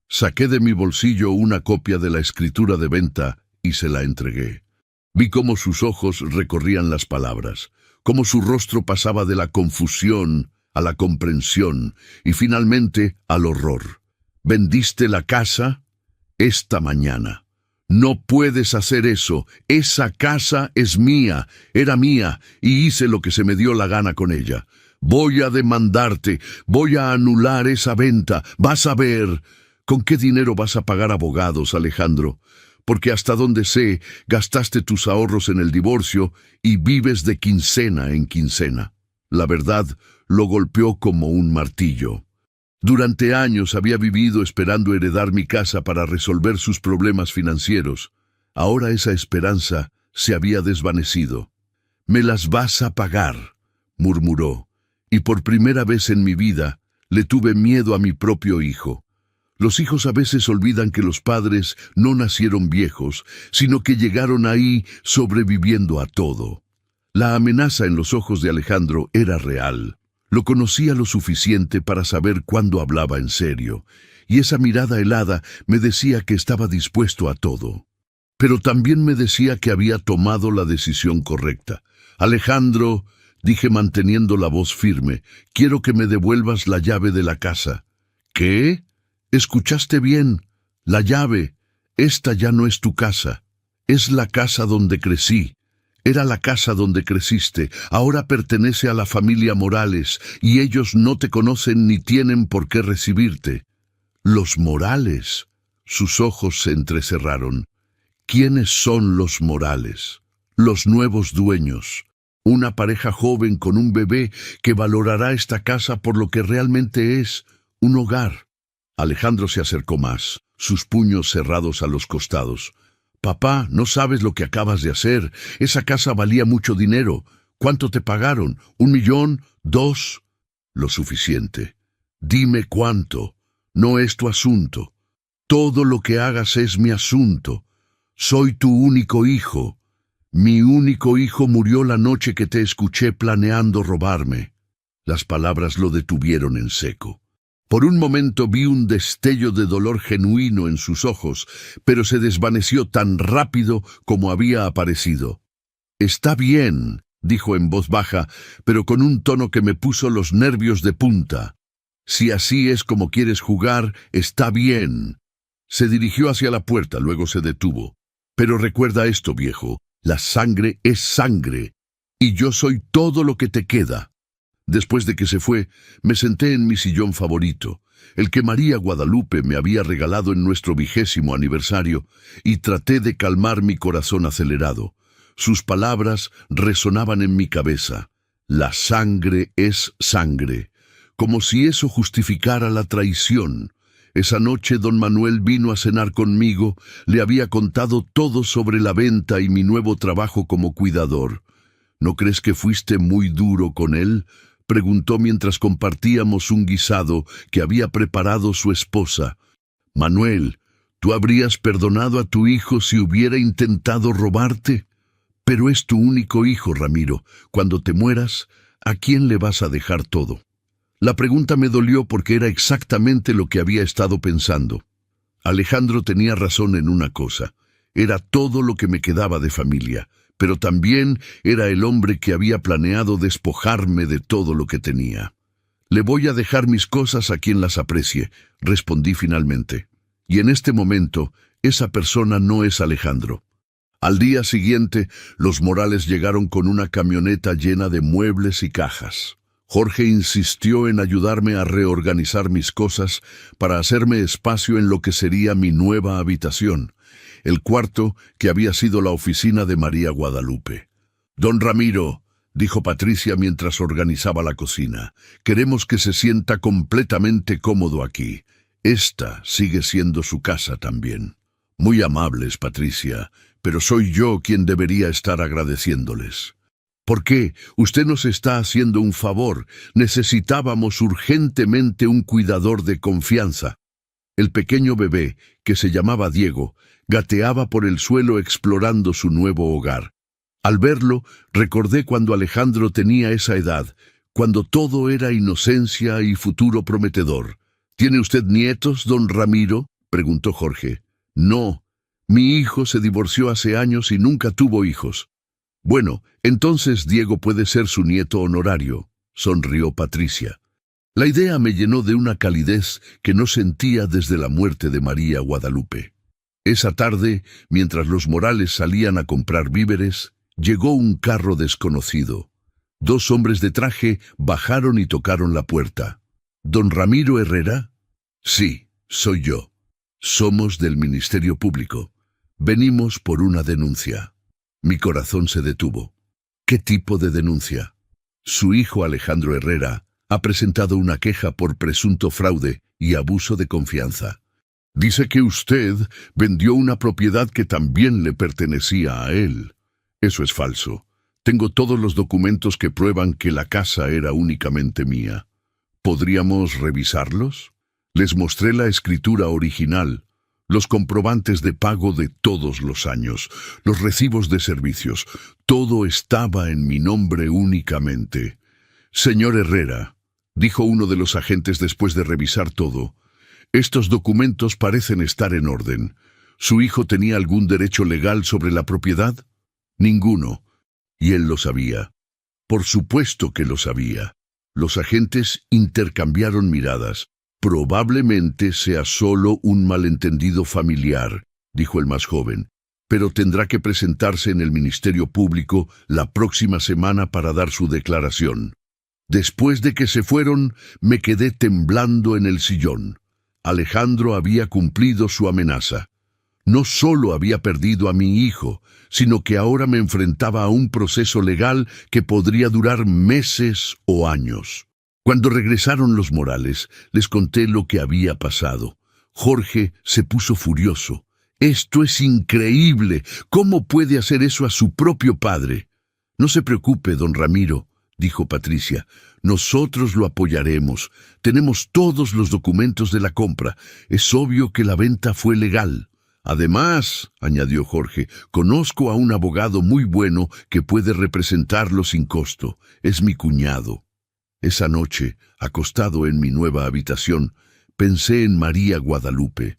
Saqué de mi bolsillo una copia de la escritura de venta y se la entregué. Vi cómo sus ojos recorrían las palabras, cómo su rostro pasaba de la confusión a la comprensión y finalmente al horror. ¿Vendiste la casa? Esta mañana. No puedes hacer eso. Esa casa es mía, era mía, y hice lo que se me dio la gana con ella. Voy a demandarte, voy a anular esa venta. Vas a ver. ¿Con qué dinero vas a pagar abogados, Alejandro? Porque hasta donde sé, gastaste tus ahorros en el divorcio y vives de quincena en quincena. La verdad, lo golpeó como un martillo. Durante años había vivido esperando heredar mi casa para resolver sus problemas financieros. Ahora esa esperanza se había desvanecido. «Me las vas a pagar», murmuró, y por primera vez en mi vida le tuve miedo a mi propio hijo. Los hijos a veces olvidan que los padres no nacieron viejos, sino que llegaron ahí sobreviviendo a todo. La amenaza en los ojos de Alejandro era real. Lo conocía lo suficiente para saber cuándo hablaba en serio, y esa mirada helada me decía que estaba dispuesto a todo. Pero también me decía que había tomado la decisión correcta. Alejandro, dije manteniendo la voz firme, quiero que me devuelvas la llave de la casa. ¿Qué? ¿Escuchaste bien? La llave. Esta ya no es tu casa. Es la casa donde crecí. Era la casa donde creciste. Ahora pertenece a la familia Morales, y ellos no te conocen ni tienen por qué recibirte. Los Morales. Sus ojos se entrecerraron. ¿Quiénes son los Morales? Los nuevos dueños. Una pareja joven con un bebé que valorará esta casa por lo que realmente es, un hogar. Alejandro se acercó más, sus puños cerrados a los costados. Papá, no sabes lo que acabas de hacer. Esa casa valía mucho dinero. ¿Cuánto te pagaron? ¿1 millón? ¿2? Lo suficiente. Dime cuánto. No es tu asunto. Todo lo que hagas es mi asunto. Soy tu único hijo. Mi único hijo murió la noche que te escuché planeando robarme. Las palabras lo detuvieron en seco. Por un momento vi un destello de dolor genuino en sus ojos, pero se desvaneció tan rápido como había aparecido. Está bien, dijo en voz baja, pero con un tono que me puso los nervios de punta. Si así es como quieres jugar, está bien. Se dirigió hacia la puerta, luego se detuvo. Pero recuerda esto, viejo, la sangre es sangre, y yo soy todo lo que te queda. Después de que se fue, me senté en mi sillón favorito, el que María Guadalupe me había regalado en nuestro 20º aniversario, y traté de calmar mi corazón acelerado. Sus palabras resonaban en mi cabeza. La sangre es sangre, como si eso justificara la traición. Esa noche don Manuel vino a cenar conmigo, le había contado todo sobre la venta y mi nuevo trabajo como cuidador. ¿No crees que fuiste muy duro con él?, preguntó mientras compartíamos un guisado que había preparado su esposa. Manuel, ¿tú habrías perdonado a tu hijo si hubiera intentado robarte? Pero es tu único hijo, Ramiro. Cuando te mueras, ¿a quién le vas a dejar todo? La pregunta me dolió porque era exactamente lo que había estado pensando. Alejandro tenía razón en una cosa. Era todo lo que me quedaba de familia, pero también era el hombre que había planeado despojarme de todo lo que tenía. Le voy a dejar mis cosas a quien las aprecie, respondí finalmente. Y en este momento, esa persona no es Alejandro. Al día siguiente, los Morales llegaron con una camioneta llena de muebles y cajas. Jorge insistió en ayudarme a reorganizar mis cosas para hacerme espacio en lo que sería mi nueva habitación, el cuarto que había sido la oficina de María Guadalupe. «Don Ramiro», dijo Patricia mientras organizaba la cocina, «queremos que se sienta completamente cómodo aquí. Esta sigue siendo su casa también». «Muy amables, Patricia, pero soy yo quien debería estar agradeciéndoles». «¿Por qué? Usted nos está haciendo un favor. Necesitábamos urgentemente un cuidador de confianza». El pequeño bebé, que se llamaba Diego, gateaba por el suelo explorando su nuevo hogar. Al verlo, recordé cuando Alejandro tenía esa edad, cuando todo era inocencia y futuro prometedor. «¿Tiene usted nietos, don Ramiro?», preguntó Jorge. «No, mi hijo se divorció hace años y nunca tuvo hijos». «Bueno, entonces Diego puede ser su nieto honorario», sonrió Patricia. La idea me llenó de una calidez que no sentía desde la muerte de María Guadalupe. Esa tarde, mientras los Morales salían a comprar víveres, llegó un carro desconocido. 2 hombres de traje bajaron y tocaron la puerta. «¿Don Ramiro Herrera?» «Sí, soy yo. Somos del Ministerio Público. Venimos por una denuncia». Mi corazón se detuvo. ¿Qué tipo de denuncia? Su hijo Alejandro Herrera ha presentado una queja por presunto fraude y abuso de confianza. Dice que usted vendió una propiedad que también le pertenecía a él. Eso es falso. Tengo todos los documentos que prueban que la casa era únicamente mía. ¿Podríamos revisarlos? Les mostré la escritura original, los comprobantes de pago de todos los años, los recibos de servicios. Todo estaba en mi nombre únicamente. Señor Herrera, dijo uno de los agentes después de revisar todo. Estos documentos parecen estar en orden. ¿Su hijo tenía algún derecho legal sobre la propiedad? Ninguno. Y él lo sabía. Por supuesto que lo sabía. Los agentes intercambiaron miradas. Probablemente sea solo un malentendido familiar, dijo el más joven, pero tendrá que presentarse en el Ministerio Público la próxima semana para dar su declaración. Después de que se fueron, me quedé temblando en el sillón. Alejandro había cumplido su amenaza. No solo había perdido a mi hijo, sino que ahora me enfrentaba a un proceso legal que podría durar meses o años. Cuando regresaron los Morales, les conté lo que había pasado. Jorge se puso furioso. «Esto es increíble. ¿Cómo puede hacer eso a su propio padre?» «No se preocupe, don Ramiro», dijo Patricia. «Nosotros lo apoyaremos. Tenemos todos los documentos de la compra. Es obvio que la venta fue legal». «Además», añadió Jorge, «conozco a un abogado muy bueno que puede representarlo sin costo. Es mi cuñado». Esa noche, acostado en mi nueva habitación, pensé en María Guadalupe.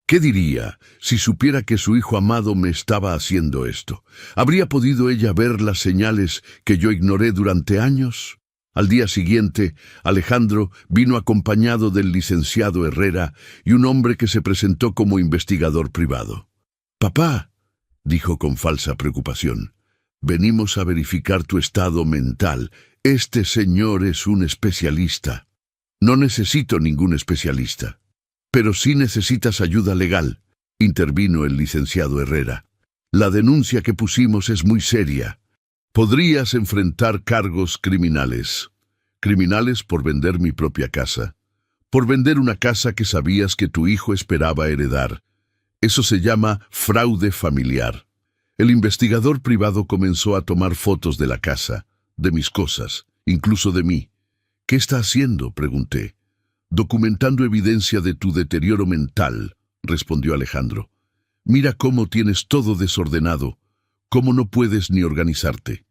¿Qué diría si supiera que su hijo amado me estaba haciendo esto? ¿Habría podido ella ver las señales que yo ignoré durante años? Al día siguiente, Alejandro vino acompañado del licenciado Herrera y un hombre que se presentó como investigador privado. «Papá», dijo con falsa preocupación, «venimos a verificar tu estado mental. Este señor es un especialista». «No necesito ningún especialista». «Pero sí necesitas ayuda legal», intervino el licenciado Herrera. «La denuncia que pusimos es muy seria. Podrías enfrentar cargos criminales. Criminales por vender mi propia casa. Por vender una casa que sabías que tu hijo esperaba heredar. Eso se llama fraude familiar». El investigador privado comenzó a tomar fotos de la casa, de mis cosas, incluso de mí. «¿Qué está haciendo?», pregunté. «Documentando evidencia de tu deterioro mental», respondió Alejandro. «Mira cómo tienes todo desordenado, cómo no puedes ni organizarte.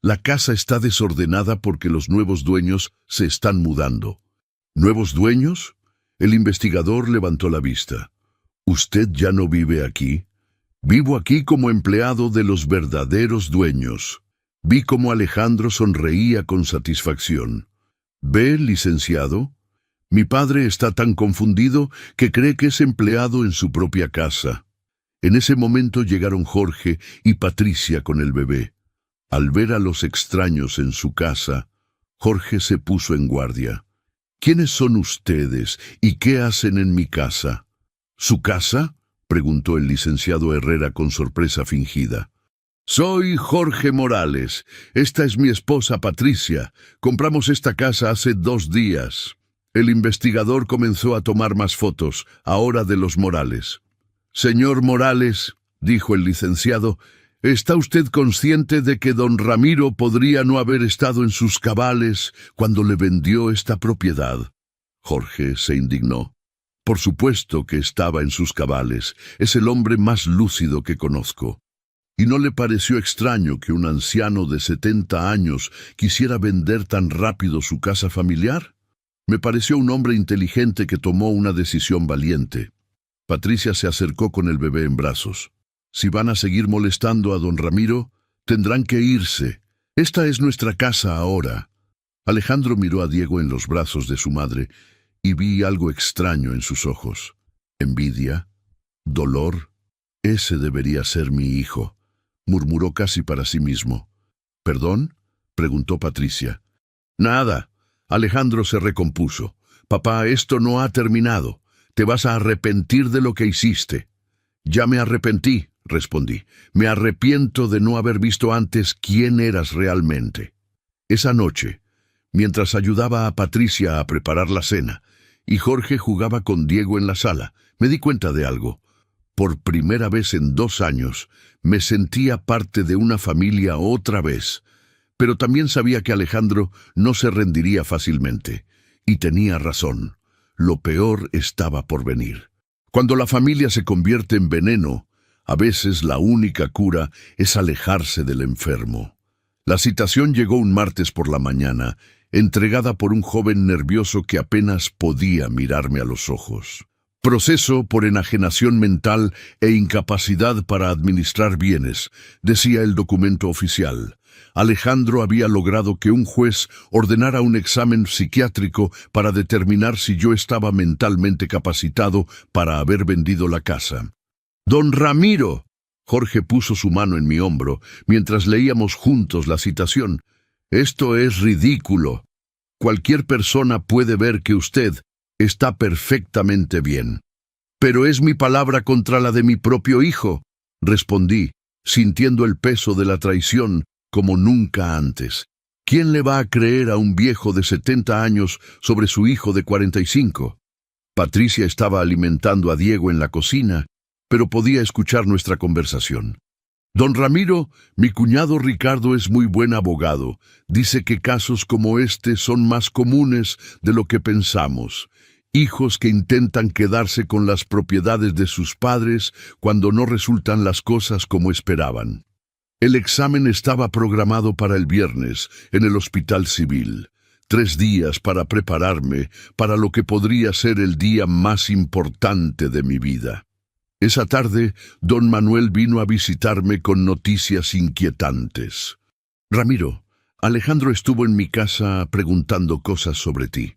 La casa está desordenada porque los nuevos dueños se están mudando». «¿Nuevos dueños?». El investigador levantó la vista. «¿Usted ya no vive aquí?». «Vivo aquí como empleado de los verdaderos dueños». Vi cómo Alejandro sonreía con satisfacción. «¿Ve, licenciado? Mi padre está tan confundido que cree que es empleado en su propia casa». En ese momento llegaron Jorge y Patricia con el bebé. Al ver a los extraños en su casa, Jorge se puso en guardia. «¿Quiénes son ustedes y qué hacen en mi casa?». «¿Su casa?», preguntó el licenciado Herrera con sorpresa fingida. «Soy Jorge Morales. Esta es mi esposa Patricia. Compramos esta casa hace 2 días». El investigador comenzó a tomar más fotos, ahora de los Morales. «Señor Morales», dijo el licenciado, «¿está usted consciente de que don Ramiro podría no haber estado en sus cabales cuando le vendió esta propiedad?». Jorge se indignó. «Por supuesto que estaba en sus cabales. Es el hombre más lúcido que conozco». ¿Y no le pareció extraño que un anciano de 70 años quisiera vender tan rápido su casa familiar? Me pareció un hombre inteligente que tomó una decisión valiente. Patricia se acercó con el bebé en brazos. «Si van a seguir molestando a don Ramiro, tendrán que irse. Esta es nuestra casa ahora». Alejandro miró a Diego en los brazos de su madre y vi algo extraño en sus ojos. Envidia, dolor. «Ese debería ser mi hijo», murmuró casi para sí mismo. «¿Perdón?», preguntó Patricia. «Nada». Alejandro se recompuso. «Papá, esto no ha terminado. Te vas a arrepentir de lo que hiciste». «Ya me arrepentí», respondí. «Me arrepiento de no haber visto antes quién eras realmente». Esa noche, mientras ayudaba a Patricia a preparar la cena, y Jorge jugaba con Diego en la sala, me di cuenta de algo. Por primera vez en 2 años, me sentía parte de una familia otra vez. Pero también sabía que Alejandro no se rendiría fácilmente. Y tenía razón. Lo peor estaba por venir. Cuando la familia se convierte en veneno, a veces la única cura es alejarse del enfermo. La citación llegó un martes por la mañana entregada por un joven nervioso que apenas podía mirarme a los ojos. Proceso por enajenación mental e incapacidad para administrar bienes, decía el documento oficial. Alejandro había logrado que un juez ordenara un examen psiquiátrico para determinar si yo estaba mentalmente capacitado para haber vendido la casa. «Don Ramiro», Jorge puso su mano en mi hombro mientras leíamos juntos la citación. «Esto es ridículo. Cualquier persona puede ver que usted está perfectamente bien». «Pero es mi palabra contra la de mi propio hijo», respondí, sintiendo el peso de la traición como nunca antes. ¿Quién le va a creer a un viejo de 70 años sobre su hijo de 45? Patricia estaba alimentando a Diego en la cocina, pero podía escuchar nuestra conversación. «Don Ramiro, mi cuñado Ricardo es muy buen abogado. Dice que casos como este son más comunes de lo que pensamos. Hijos que intentan quedarse con las propiedades de sus padres cuando no resultan las cosas como esperaban». El examen estaba programado para el viernes en el Hospital Civil. 3 días para prepararme para lo que podría ser el día más importante de mi vida. Esa tarde, don Manuel vino a visitarme con noticias inquietantes. «Ramiro, Alejandro estuvo en mi casa preguntando cosas sobre ti».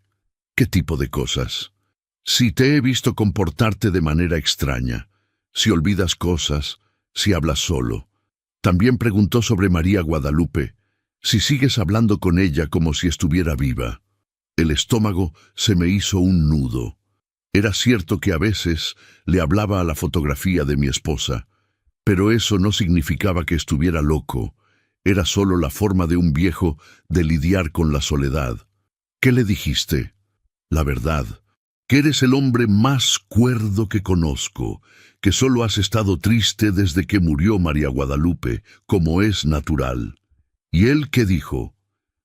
«¿Qué tipo de cosas?» «Si te he visto comportarte de manera extraña, si olvidas cosas, si hablas solo». También preguntó sobre María Guadalupe, si sigues hablando con ella como si estuviera viva. El estómago se me hizo un nudo. Era cierto que a veces le hablaba a la fotografía de mi esposa, pero eso no significaba que estuviera loco. Era solo la forma de un viejo de lidiar con la soledad. «¿Qué le dijiste?» «La verdad, que eres el hombre más cuerdo que conozco, que solo has estado triste desde que murió María Guadalupe, como es natural». «¿Y él qué dijo?»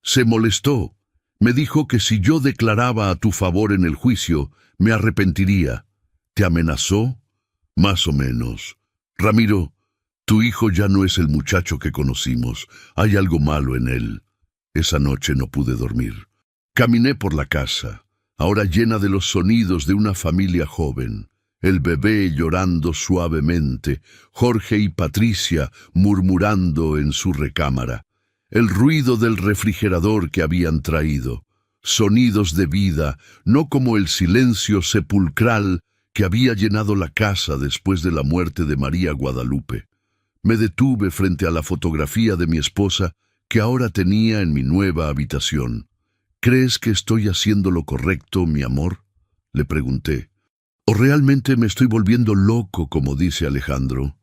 «Se molestó. Me dijo que si yo declaraba a tu favor en el juicio, me arrepentiría». «¿Te amenazó?» «Más o menos. Ramiro, tu hijo ya no es el muchacho que conocimos. Hay algo malo en él». Esa noche no pude dormir. Caminé por la casa, ahora llena de los sonidos de una familia joven. El bebé llorando suavemente, Jorge y Patricia murmurando en su recámara, el ruido del refrigerador que habían traído, sonidos de vida, no como el silencio sepulcral que había llenado la casa después de la muerte de María Guadalupe. Me detuve frente a la fotografía de mi esposa que ahora tenía en mi nueva habitación. «¿Crees que estoy haciendo lo correcto, mi amor?», le pregunté. «¿O realmente me estoy volviendo loco, como dice Alejandro?»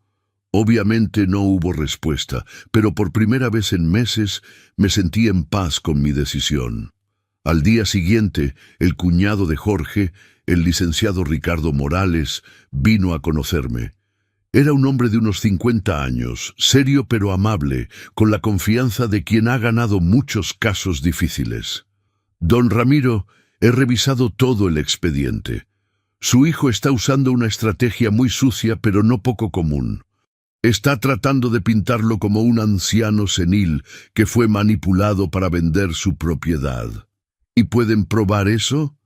Obviamente no hubo respuesta, pero por primera vez en meses me sentí en paz con mi decisión. Al día siguiente, el cuñado de Jorge, el licenciado Ricardo Morales, vino a conocerme. Era un hombre de unos 50 años, serio pero amable, con la confianza de quien ha ganado muchos casos difíciles. «Don Ramiro, he revisado todo el expediente. Su hijo está usando una estrategia muy sucia pero no poco común. Está tratando de pintarlo como un anciano senil que fue manipulado para vender su propiedad. ¿Y pueden probar eso?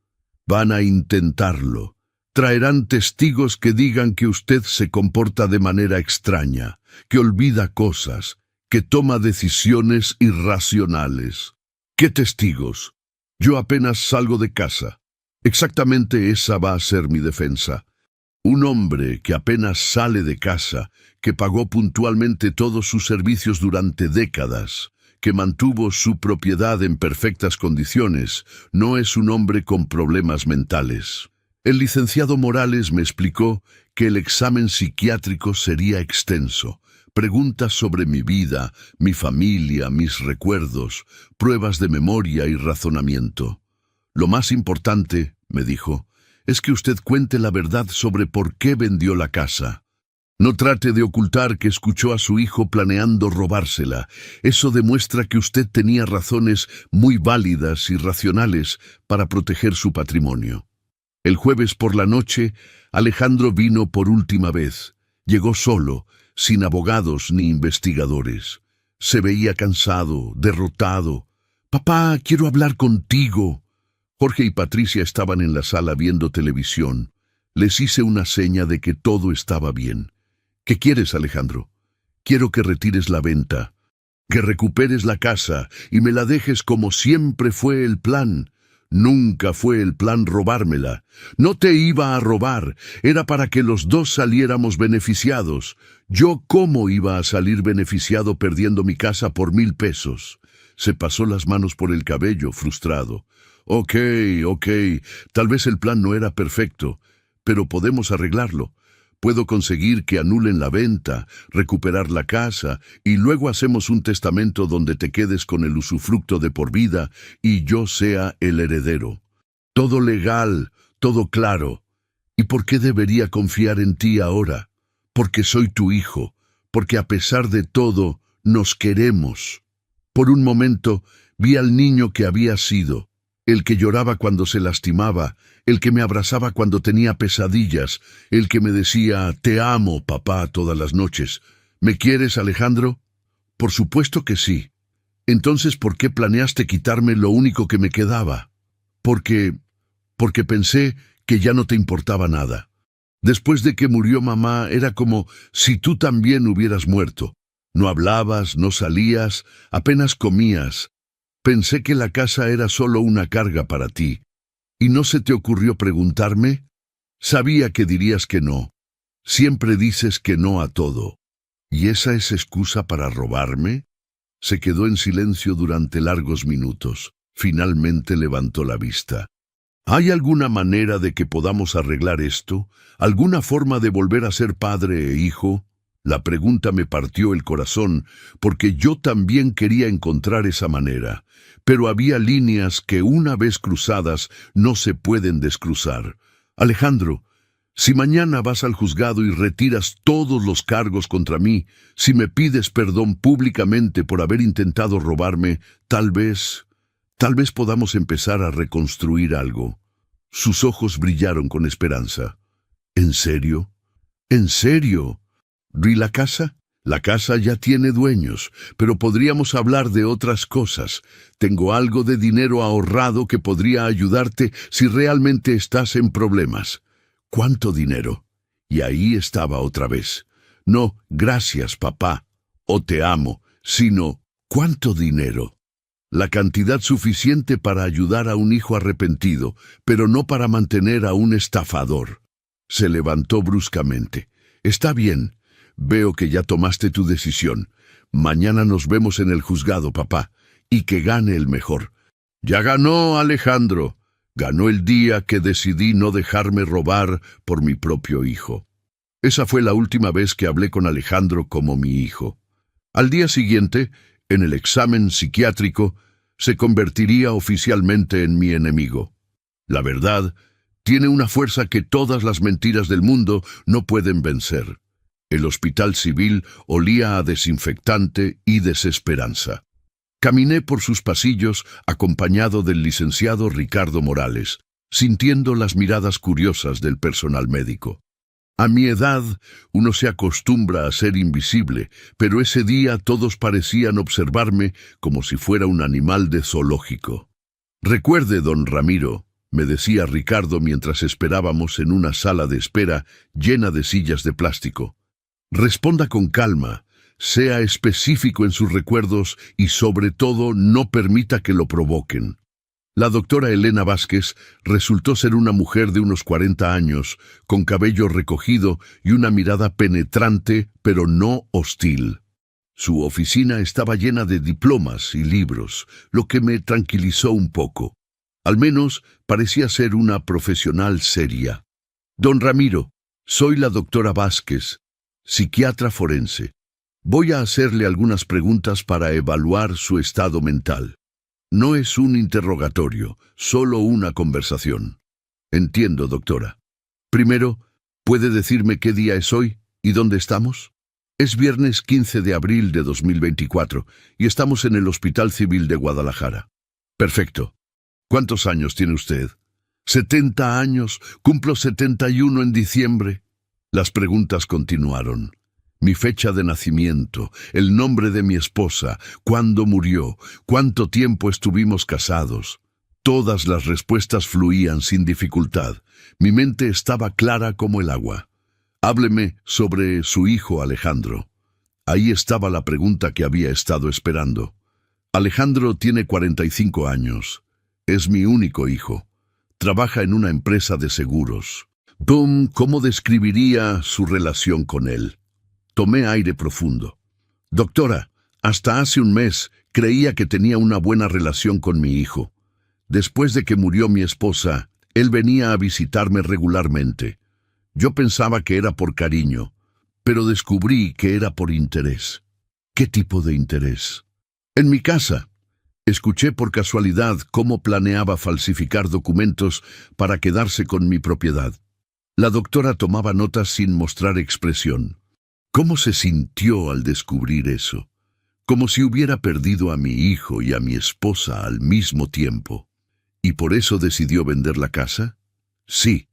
Van a intentarlo. Traerán testigos que digan que usted se comporta de manera extraña, que olvida cosas, que toma decisiones irracionales. ¿Qué testigos? Yo apenas salgo de casa. Exactamente esa va a ser mi defensa. Un hombre que apenas sale de casa, que pagó puntualmente todos sus servicios durante décadas, que mantuvo su propiedad en perfectas condiciones, no es un hombre con problemas mentales. El licenciado Morales me explicó que el examen psiquiátrico sería extenso, preguntas sobre mi vida, mi familia, mis recuerdos, pruebas de memoria y razonamiento. Lo más importante, me dijo, es que usted cuente la verdad sobre por qué vendió la casa. No trate de ocultar que escuchó a su hijo planeando robársela. Eso demuestra que usted tenía razones muy válidas y racionales para proteger su patrimonio. El jueves por la noche, Alejandro vino por última vez. Llegó solo, sin abogados ni investigadores. Se veía cansado, derrotado. Papá, quiero hablar contigo. Jorge y Patricia estaban en la sala viendo televisión. Les hice una seña de que todo estaba bien. ¿Qué quieres, Alejandro? Quiero que retires la venta, que recuperes la casa y me la dejes como siempre fue el plan. Nunca fue el plan robármela. No te iba a robar, era para que los dos saliéramos beneficiados. ¿Yo cómo iba a salir beneficiado perdiendo mi casa por 1,000 pesos? Se pasó las manos por el cabello, frustrado. Ok, tal vez el plan no era perfecto, pero podemos arreglarlo. Puedo conseguir que anulen la venta, recuperar la casa, y luego hacemos un testamento donde te quedes con el usufructo de por vida y yo sea el heredero. Todo legal, todo claro. ¿Y por qué debería confiar en ti ahora? Porque soy tu hijo, porque a pesar de todo, nos queremos. Por un momento, vi al niño que había sido, el que lloraba cuando se lastimaba, el que me abrazaba cuando tenía pesadillas, el que me decía, te amo, papá, todas las noches. ¿Me quieres, Alejandro? Por supuesto que sí. Entonces, ¿por qué planeaste quitarme lo único que me quedaba? Porque pensé que ya no te importaba nada. Después de que murió mamá, era como si tú también hubieras muerto. No hablabas, no salías, apenas comías. Pensé que la casa era solo una carga para ti. ¿Y no se te ocurrió preguntarme? Sabía que dirías que no. Siempre dices que no a todo. ¿Y esa es excusa para robarme? Se quedó en silencio durante largos minutos. Finalmente levantó la vista. ¿Hay alguna manera de que podamos arreglar esto? ¿Alguna forma de volver a ser padre e hijo? La pregunta me partió el corazón, porque yo también quería encontrar esa manera, pero había líneas que una vez cruzadas no se pueden descruzar. Alejandro, si mañana vas al juzgado y retiras todos los cargos contra mí, si me pides perdón públicamente por haber intentado robarme, tal vez podamos empezar a reconstruir algo. Sus ojos brillaron con esperanza. ¿En serio? ¿En serio? ¿Y la casa? La casa ya tiene dueños, pero podríamos hablar de otras cosas. Tengo algo de dinero ahorrado que podría ayudarte si realmente estás en problemas. ¿Cuánto dinero? Y ahí estaba otra vez. No, gracias, papá, o te amo, sino, ¿cuánto dinero? La cantidad suficiente para ayudar a un hijo arrepentido, pero no para mantener a un estafador. Se levantó bruscamente. Está bien. Veo que ya tomaste tu decisión. Mañana nos vemos en el juzgado, papá, y que gane el mejor. Ya ganó, Alejandro. Ganó el día que decidí no dejarme robar por mi propio hijo. Esa fue la última vez que hablé con Alejandro como mi hijo. Al día siguiente, en el examen psiquiátrico, se convertiría oficialmente en mi enemigo. La verdad tiene una fuerza que todas las mentiras del mundo no pueden vencer. El hospital civil olía a desinfectante y desesperanza. Caminé por sus pasillos acompañado del licenciado Ricardo Morales, sintiendo las miradas curiosas del personal médico. A mi edad, uno se acostumbra a ser invisible, pero ese día todos parecían observarme como si fuera un animal de zoológico. Recuerde, don Ramiro, me decía Ricardo mientras esperábamos en una sala de espera llena de sillas de plástico. Responda con calma, sea específico en sus recuerdos y sobre todo no permita que lo provoquen. La doctora Elena Vázquez resultó ser una mujer de unos 40 años, con cabello recogido y una mirada penetrante pero no hostil. Su oficina estaba llena de diplomas y libros, lo que me tranquilizó un poco. Al menos parecía ser una profesional seria. Don Ramiro, soy la doctora Vázquez, psiquiatra forense. Voy a hacerle algunas preguntas para evaluar su estado mental. No es un interrogatorio, solo una conversación. Entiendo, doctora. Primero, ¿puede decirme qué día es hoy y dónde estamos? Es viernes 15 de abril de 2024 y estamos en el Hospital Civil de Guadalajara. Perfecto. ¿Cuántos años tiene usted? 70 años. Cumplo 71 en diciembre. Las preguntas continuaron. Mi fecha de nacimiento, el nombre de mi esposa, cuándo murió, cuánto tiempo estuvimos casados. Todas las respuestas fluían sin dificultad. Mi mente estaba clara como el agua. Hábleme sobre su hijo Alejandro. Ahí estaba la pregunta que había estado esperando. Alejandro tiene 45 años. Es mi único hijo. Trabaja en una empresa de seguros. ¿Cómo describiría su relación con él? Tomé aire profundo. Doctora, hasta hace un mes creía que tenía una buena relación con mi hijo. Después de que murió mi esposa, él venía a visitarme regularmente. Yo pensaba que era por cariño, pero descubrí que era por interés. ¿Qué tipo de interés? En mi casa. Escuché por casualidad cómo planeaba falsificar documentos para quedarse con mi propiedad. La doctora tomaba notas sin mostrar expresión. ¿Cómo se sintió al descubrir eso? Como si hubiera perdido a mi hijo y a mi esposa al mismo tiempo. ¿Y por eso decidió vender la casa? Sí.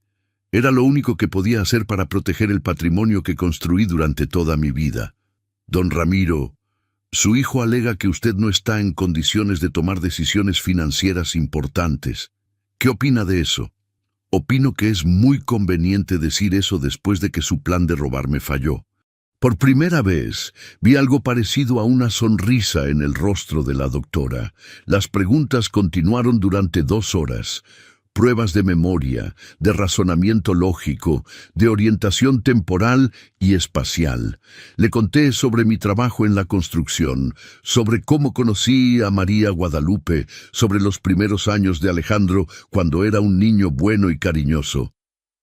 Era lo único que podía hacer para proteger el patrimonio que construí durante toda mi vida. Don Ramiro, su hijo alega que usted no está en condiciones de tomar decisiones financieras importantes. ¿Qué opina de eso? Opino que es muy conveniente decir eso después de que su plan de robarme falló. Por primera vez, vi algo parecido a una sonrisa en el rostro de la doctora. Las preguntas continuaron durante 2 horas. Pruebas de memoria, de razonamiento lógico, de orientación temporal y espacial. Le conté sobre mi trabajo en la construcción, sobre cómo conocí a María Guadalupe, sobre los primeros años de Alejandro cuando era un niño bueno y cariñoso.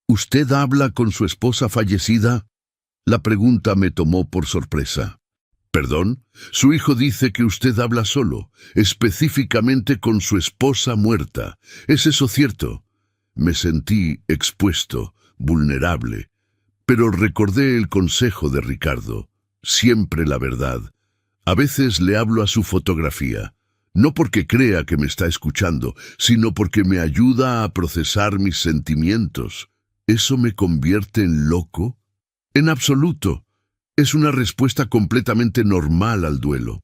¿Usted habla con su esposa fallecida? La pregunta me tomó por sorpresa. ¿Perdón? Su hijo dice que usted habla solo, específicamente con su esposa muerta. ¿Es eso cierto? Me sentí expuesto, vulnerable, pero recordé el consejo de Ricardo. Siempre la verdad. A veces le hablo a su fotografía, no porque crea que me está escuchando, sino porque me ayuda a procesar mis sentimientos. ¿Eso me convierte en loco? En absoluto. Es una respuesta completamente normal al duelo.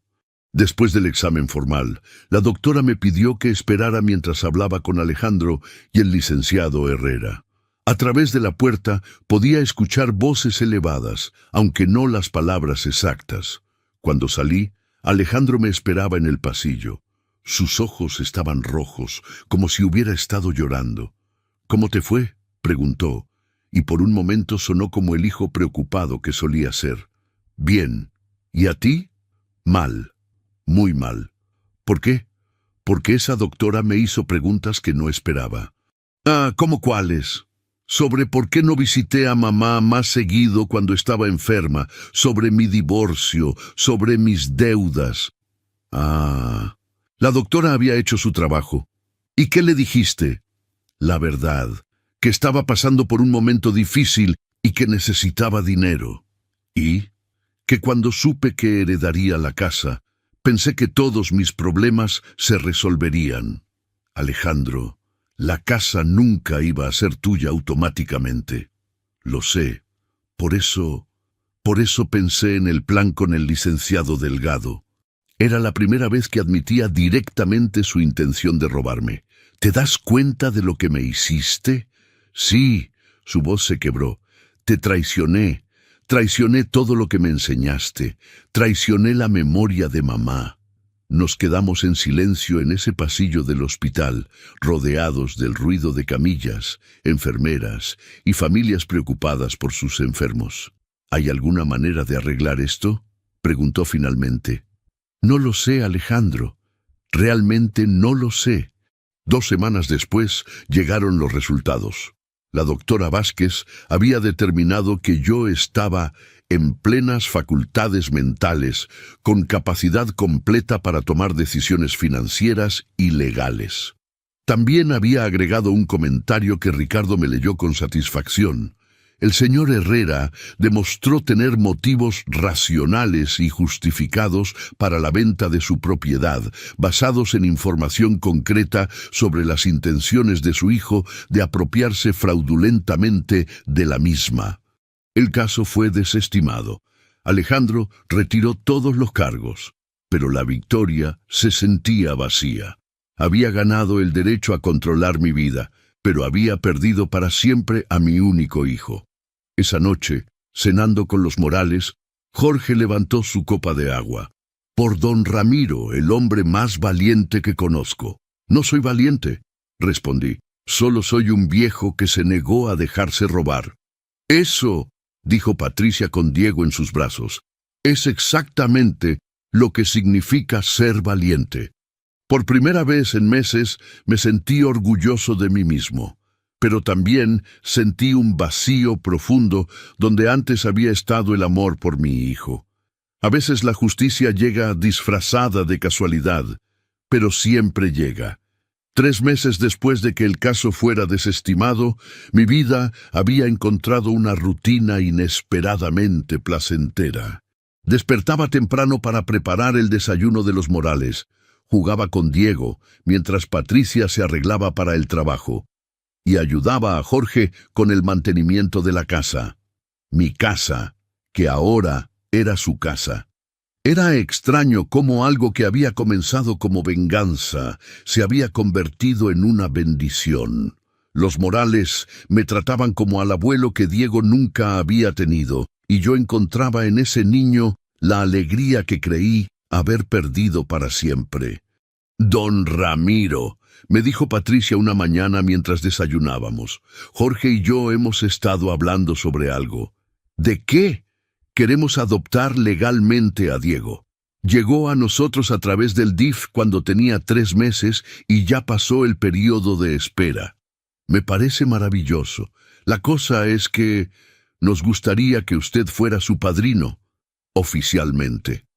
Después del examen formal, la doctora me pidió que esperara mientras hablaba con Alejandro y el licenciado Herrera. A través de la puerta podía escuchar voces elevadas, aunque no las palabras exactas. Cuando salí, Alejandro me esperaba en el pasillo. Sus ojos estaban rojos, como si hubiera estado llorando. ¿Cómo te fue?, preguntó, y por un momento sonó como el hijo preocupado que solía ser. Bien. ¿Y a ti? Mal. Muy mal. ¿Por qué? Porque esa doctora me hizo preguntas que no esperaba. ¿Cómo cuáles? Sobre por qué no visité a mamá más seguido cuando estaba enferma, sobre mi divorcio, sobre mis deudas. La doctora había hecho su trabajo. ¿Y qué le dijiste? La verdad, que estaba pasando por un momento difícil y que necesitaba dinero. ¿Y? Que cuando supe que heredaría la casa, pensé que todos mis problemas se resolverían. Alejandro, la casa nunca iba a ser tuya automáticamente. Lo sé. Por eso pensé en el plan con el licenciado Delgado. Era la primera vez que admitía directamente su intención de robarme. ¿Te das cuenta de lo que me hiciste? Sí, su voz se quebró. Te traicioné. Traicioné todo lo que me enseñaste. Traicioné la memoria de mamá. Nos quedamos en silencio en ese pasillo del hospital, rodeados del ruido de camillas, enfermeras y familias preocupadas por sus enfermos. ¿Hay alguna manera de arreglar esto?, preguntó finalmente. No lo sé, Alejandro. Realmente no lo sé. 2 semanas después llegaron los resultados. La doctora Vázquez había determinado que yo estaba en plenas facultades mentales, con capacidad completa para tomar decisiones financieras y legales. También había agregado un comentario que Ricardo me leyó con satisfacción. El señor Herrera demostró tener motivos racionales y justificados para la venta de su propiedad, basados en información concreta sobre las intenciones de su hijo de apropiarse fraudulentamente de la misma. El caso fue desestimado. Alejandro retiró todos los cargos, pero la victoria se sentía vacía. Había ganado el derecho a controlar mi vida, pero había perdido para siempre a mi único hijo. Esa noche, cenando con los Morales, Jorge levantó su copa de agua. Por don Ramiro, el hombre más valiente que conozco. No soy valiente, respondí. Solo soy un viejo que se negó a dejarse robar. Eso, dijo Patricia con Diego en sus brazos, es exactamente lo que significa ser valiente. Por primera vez en meses me sentí orgulloso de mí mismo, pero también sentí un vacío profundo donde antes había estado el amor por mi hijo. A veces la justicia llega disfrazada de casualidad, pero siempre llega. 3 meses después de que el caso fuera desestimado, mi vida había encontrado una rutina inesperadamente placentera. Despertaba temprano para preparar el desayuno de los Morales. Jugaba con Diego, mientras Patricia se arreglaba para el trabajo, y ayudaba a Jorge con el mantenimiento de la casa. Mi casa, que ahora era su casa. Era extraño cómo algo que había comenzado como venganza se había convertido en una bendición. Los Morales me trataban como al abuelo que Diego nunca había tenido, y yo encontraba en ese niño la alegría que creí haber perdido para siempre. Don Ramiro, me dijo Patricia una mañana mientras desayunábamos. Jorge y yo hemos estado hablando sobre algo. ¿De qué? Queremos adoptar legalmente a Diego. Llegó a nosotros a través del DIF cuando tenía 3 meses y ya pasó el periodo de espera. Me parece maravilloso. La cosa es que nos gustaría que usted fuera su padrino, oficialmente.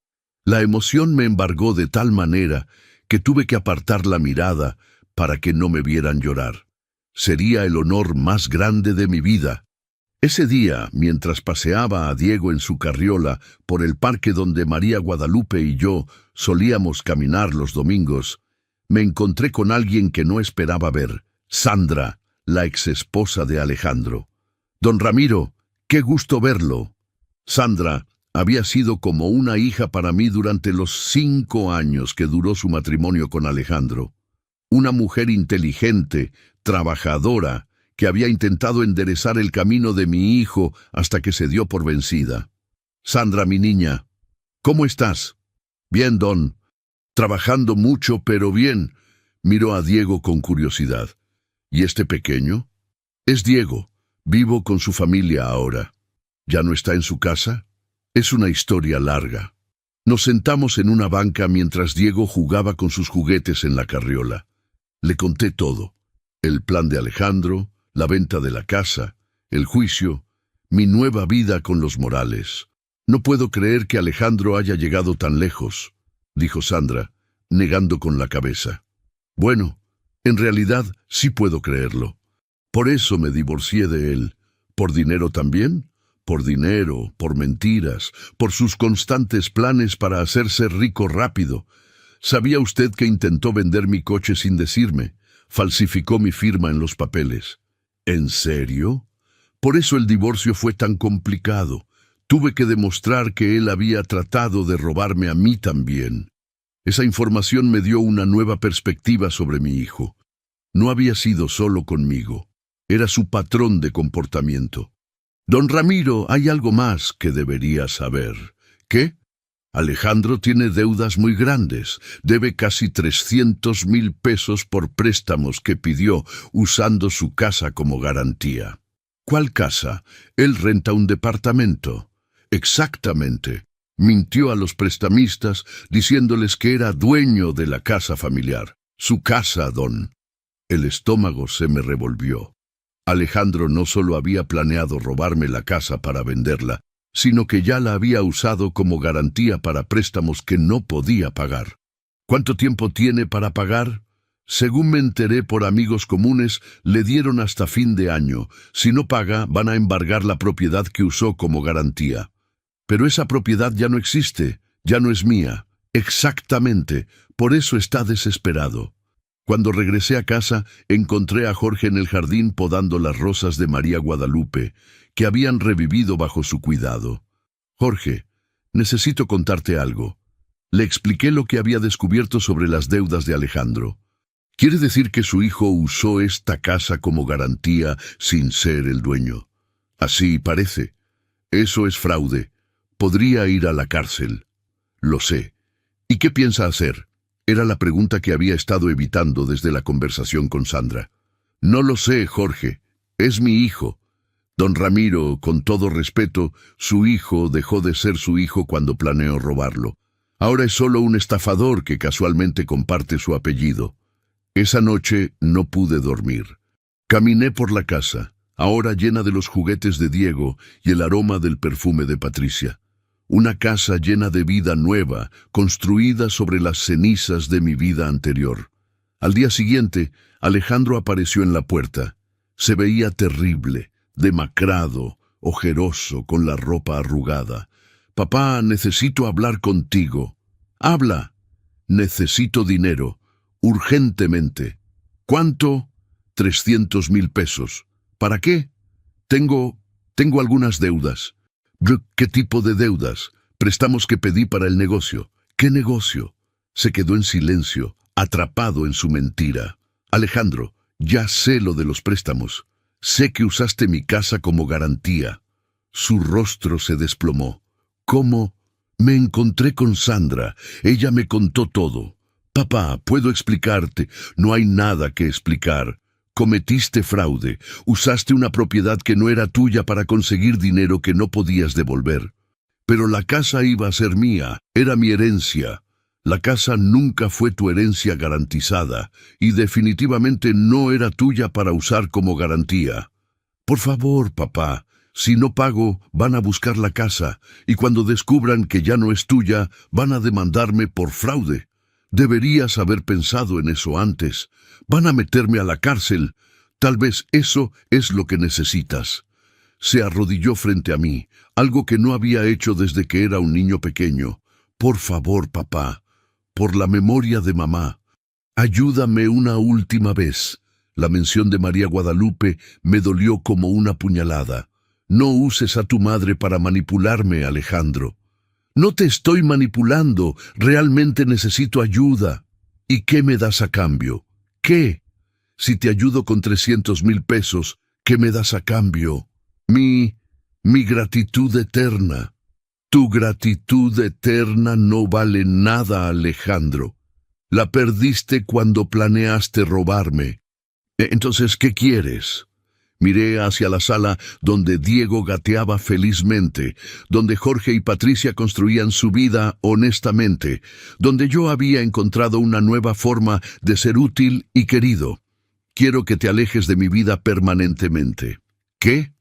La emoción me embargó de tal manera que tuve que apartar la mirada para que no me vieran llorar. Sería el honor más grande de mi vida. Ese día, mientras paseaba a Diego en su carriola por el parque donde María Guadalupe y yo solíamos caminar los domingos, me encontré con alguien que no esperaba ver, Sandra, la exesposa de Alejandro. Don Ramiro, qué gusto verlo. Sandra había sido como una hija para mí durante los 5 años que duró su matrimonio con Alejandro. Una mujer inteligente, trabajadora, que había intentado enderezar el camino de mi hijo hasta que se dio por vencida. Sandra, mi niña, ¿cómo estás? Bien, don. Trabajando mucho, pero bien. Miró a Diego con curiosidad. ¿Y este pequeño? Es Diego. Vivo con su familia ahora. ¿Ya no está en su casa? Es una historia larga. Nos sentamos en una banca mientras Diego jugaba con sus juguetes en la carriola. Le conté todo. El plan de Alejandro, la venta de la casa, el juicio, mi nueva vida con los Morales. No puedo creer que Alejandro haya llegado tan lejos, dijo Sandra, negando con la cabeza. Bueno, en realidad sí puedo creerlo. Por eso me divorcié de él. ¿Por dinero también? Por dinero, por mentiras, por sus constantes planes para hacerse rico rápido. ¿Sabía usted que intentó vender mi coche sin decirme? Falsificó mi firma en los papeles. ¿En serio? Por eso el divorcio fue tan complicado. Tuve que demostrar que él había tratado de robarme a mí también. Esa información me dio una nueva perspectiva sobre mi hijo. No había sido solo conmigo. Era su patrón de comportamiento. Don Ramiro, hay algo más que debería saber. ¿Qué? Alejandro tiene deudas muy grandes. Debe casi 300,000 pesos por préstamos que pidió usando su casa como garantía. ¿Cuál casa? Él renta un departamento. Exactamente. Mintió a los prestamistas diciéndoles que era dueño de la casa familiar. Su casa, don. El estómago se me revolvió. Alejandro no solo había planeado robarme la casa para venderla, sino que ya la había usado como garantía para préstamos que no podía pagar. ¿Cuánto tiempo tiene para pagar? Según me enteré por amigos comunes, le dieron hasta fin de año. Si no paga, van a embargar la propiedad que usó como garantía. Pero esa propiedad ya no existe, ya no es mía. Exactamente, por eso está desesperado. Cuando regresé a casa, encontré a Jorge en el jardín podando las rosas de María Guadalupe, que habían revivido bajo su cuidado. Jorge, necesito contarte algo. Le expliqué lo que había descubierto sobre las deudas de Alejandro. ¿Quiere decir que su hijo usó esta casa como garantía sin ser el dueño? Así parece. Eso es fraude. Podría ir a la cárcel. Lo sé. ¿Y qué piensa hacer? Era la pregunta que había estado evitando desde la conversación con Sandra. No lo sé, Jorge. Es mi hijo. Don Ramiro, con todo respeto, su hijo dejó de ser su hijo cuando planeó robarlo. Ahora es solo un estafador que casualmente comparte su apellido. Esa noche no pude dormir. Caminé por la casa, ahora llena de los juguetes de Diego y el aroma del perfume de Patricia. Una casa llena de vida nueva, construida sobre las cenizas de mi vida anterior. Al día siguiente, Alejandro apareció en la puerta. Se veía terrible, demacrado, ojeroso, con la ropa arrugada. «Papá, necesito hablar contigo». «Habla». «Necesito dinero, urgentemente». «¿Cuánto?» «300,000 pesos». «¿Para qué?» Tengo algunas deudas». «¿Qué tipo de deudas?» «Préstamos que pedí para el negocio». «¿Qué negocio?» Se quedó en silencio, atrapado en su mentira. «Alejandro, ya sé lo de los préstamos. Sé que usaste mi casa como garantía». Su rostro se desplomó. «¿Cómo?» «Me encontré con Sandra. Ella me contó todo». «Papá, puedo explicarte». «No hay nada que explicar. Cometiste fraude. Usaste una propiedad que no era tuya para conseguir dinero que no podías devolver. Pero la casa iba a ser mía. Era mi herencia. La casa nunca fue tu herencia garantizada y definitivamente no era tuya para usar como garantía. Por favor, papá, si no pago, van a buscar la casa y cuando descubran que ya no es tuya, van a demandarme por fraude. Deberías haber pensado en eso antes. Van a meterme a la cárcel. Tal vez eso es lo que necesitas». Se arrodilló frente a mí, algo que no había hecho desde que era un niño pequeño. «Por favor, papá, por la memoria de mamá, ayúdame una última vez». La mención de María Guadalupe me dolió como una puñalada. «No uses a tu madre para manipularme, Alejandro». «No te estoy manipulando, realmente necesito ayuda». «¿Y qué me das a cambio?» «¿Qué? Si te ayudo con 300,000 pesos, ¿qué me das a cambio?» Mi gratitud eterna». «Tu gratitud eterna no vale nada, Alejandro. La perdiste cuando planeaste robarme. Entonces, ¿qué quieres?» Miré hacia la sala donde Diego gateaba felizmente, donde Jorge y Patricia construían su vida honestamente, donde yo había encontrado una nueva forma de ser útil y querido. «Quiero que te alejes de mi vida permanentemente». «¿Qué?»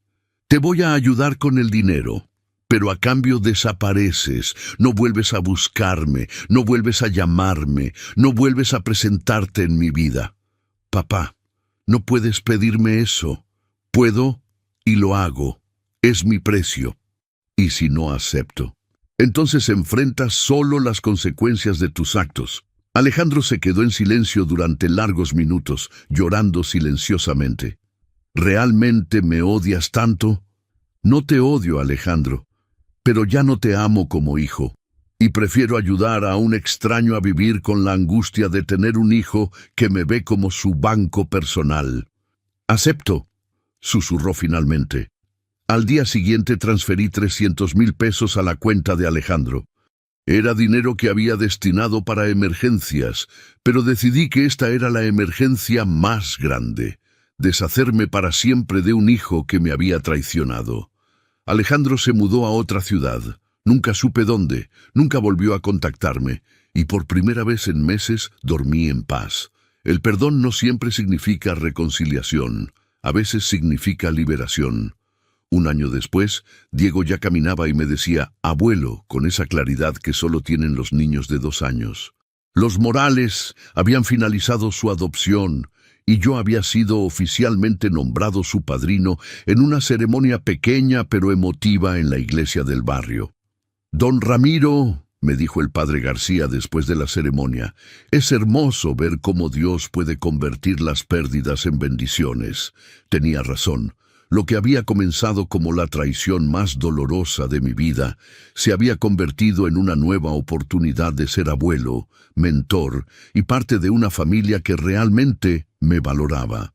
«Te voy a ayudar con el dinero, pero a cambio desapareces, no vuelves a buscarme, no vuelves a llamarme, no vuelves a presentarte en mi vida». «Papá, no puedes pedirme eso». «Puedo y lo hago. Es mi precio. ¿Y si no acepto?» «Entonces enfrentas solo las consecuencias de tus actos». Alejandro se quedó en silencio durante largos minutos, llorando silenciosamente. «¿Realmente me odias tanto?» «No te odio, Alejandro, pero ya no te amo como hijo. Y prefiero ayudar a un extraño a vivir con la angustia de tener un hijo que me ve como su banco personal». «Acepto», susurró finalmente. Al día siguiente transferí 300,000 pesos a la cuenta de Alejandro. Era dinero que había destinado para emergencias, pero decidí que esta era la emergencia más grande: deshacerme para siempre de un hijo que me había traicionado. Alejandro se mudó a otra ciudad. Nunca supe dónde, nunca volvió a contactarme, y por primera vez en meses dormí en paz. El perdón no siempre significa reconciliación. A veces significa liberación. Un año después, Diego ya caminaba y me decía «abuelo», con esa claridad que solo tienen los niños de 2 años. Los Morales habían finalizado su adopción y yo había sido oficialmente nombrado su padrino en una ceremonia pequeña pero emotiva en la iglesia del barrio. «Don Ramiro», me dijo el padre García después de la ceremonia, «es hermoso ver cómo Dios puede convertir las pérdidas en bendiciones». Tenía razón. Lo que había comenzado como la traición más dolorosa de mi vida se había convertido en una nueva oportunidad de ser abuelo, mentor y parte de una familia que realmente me valoraba.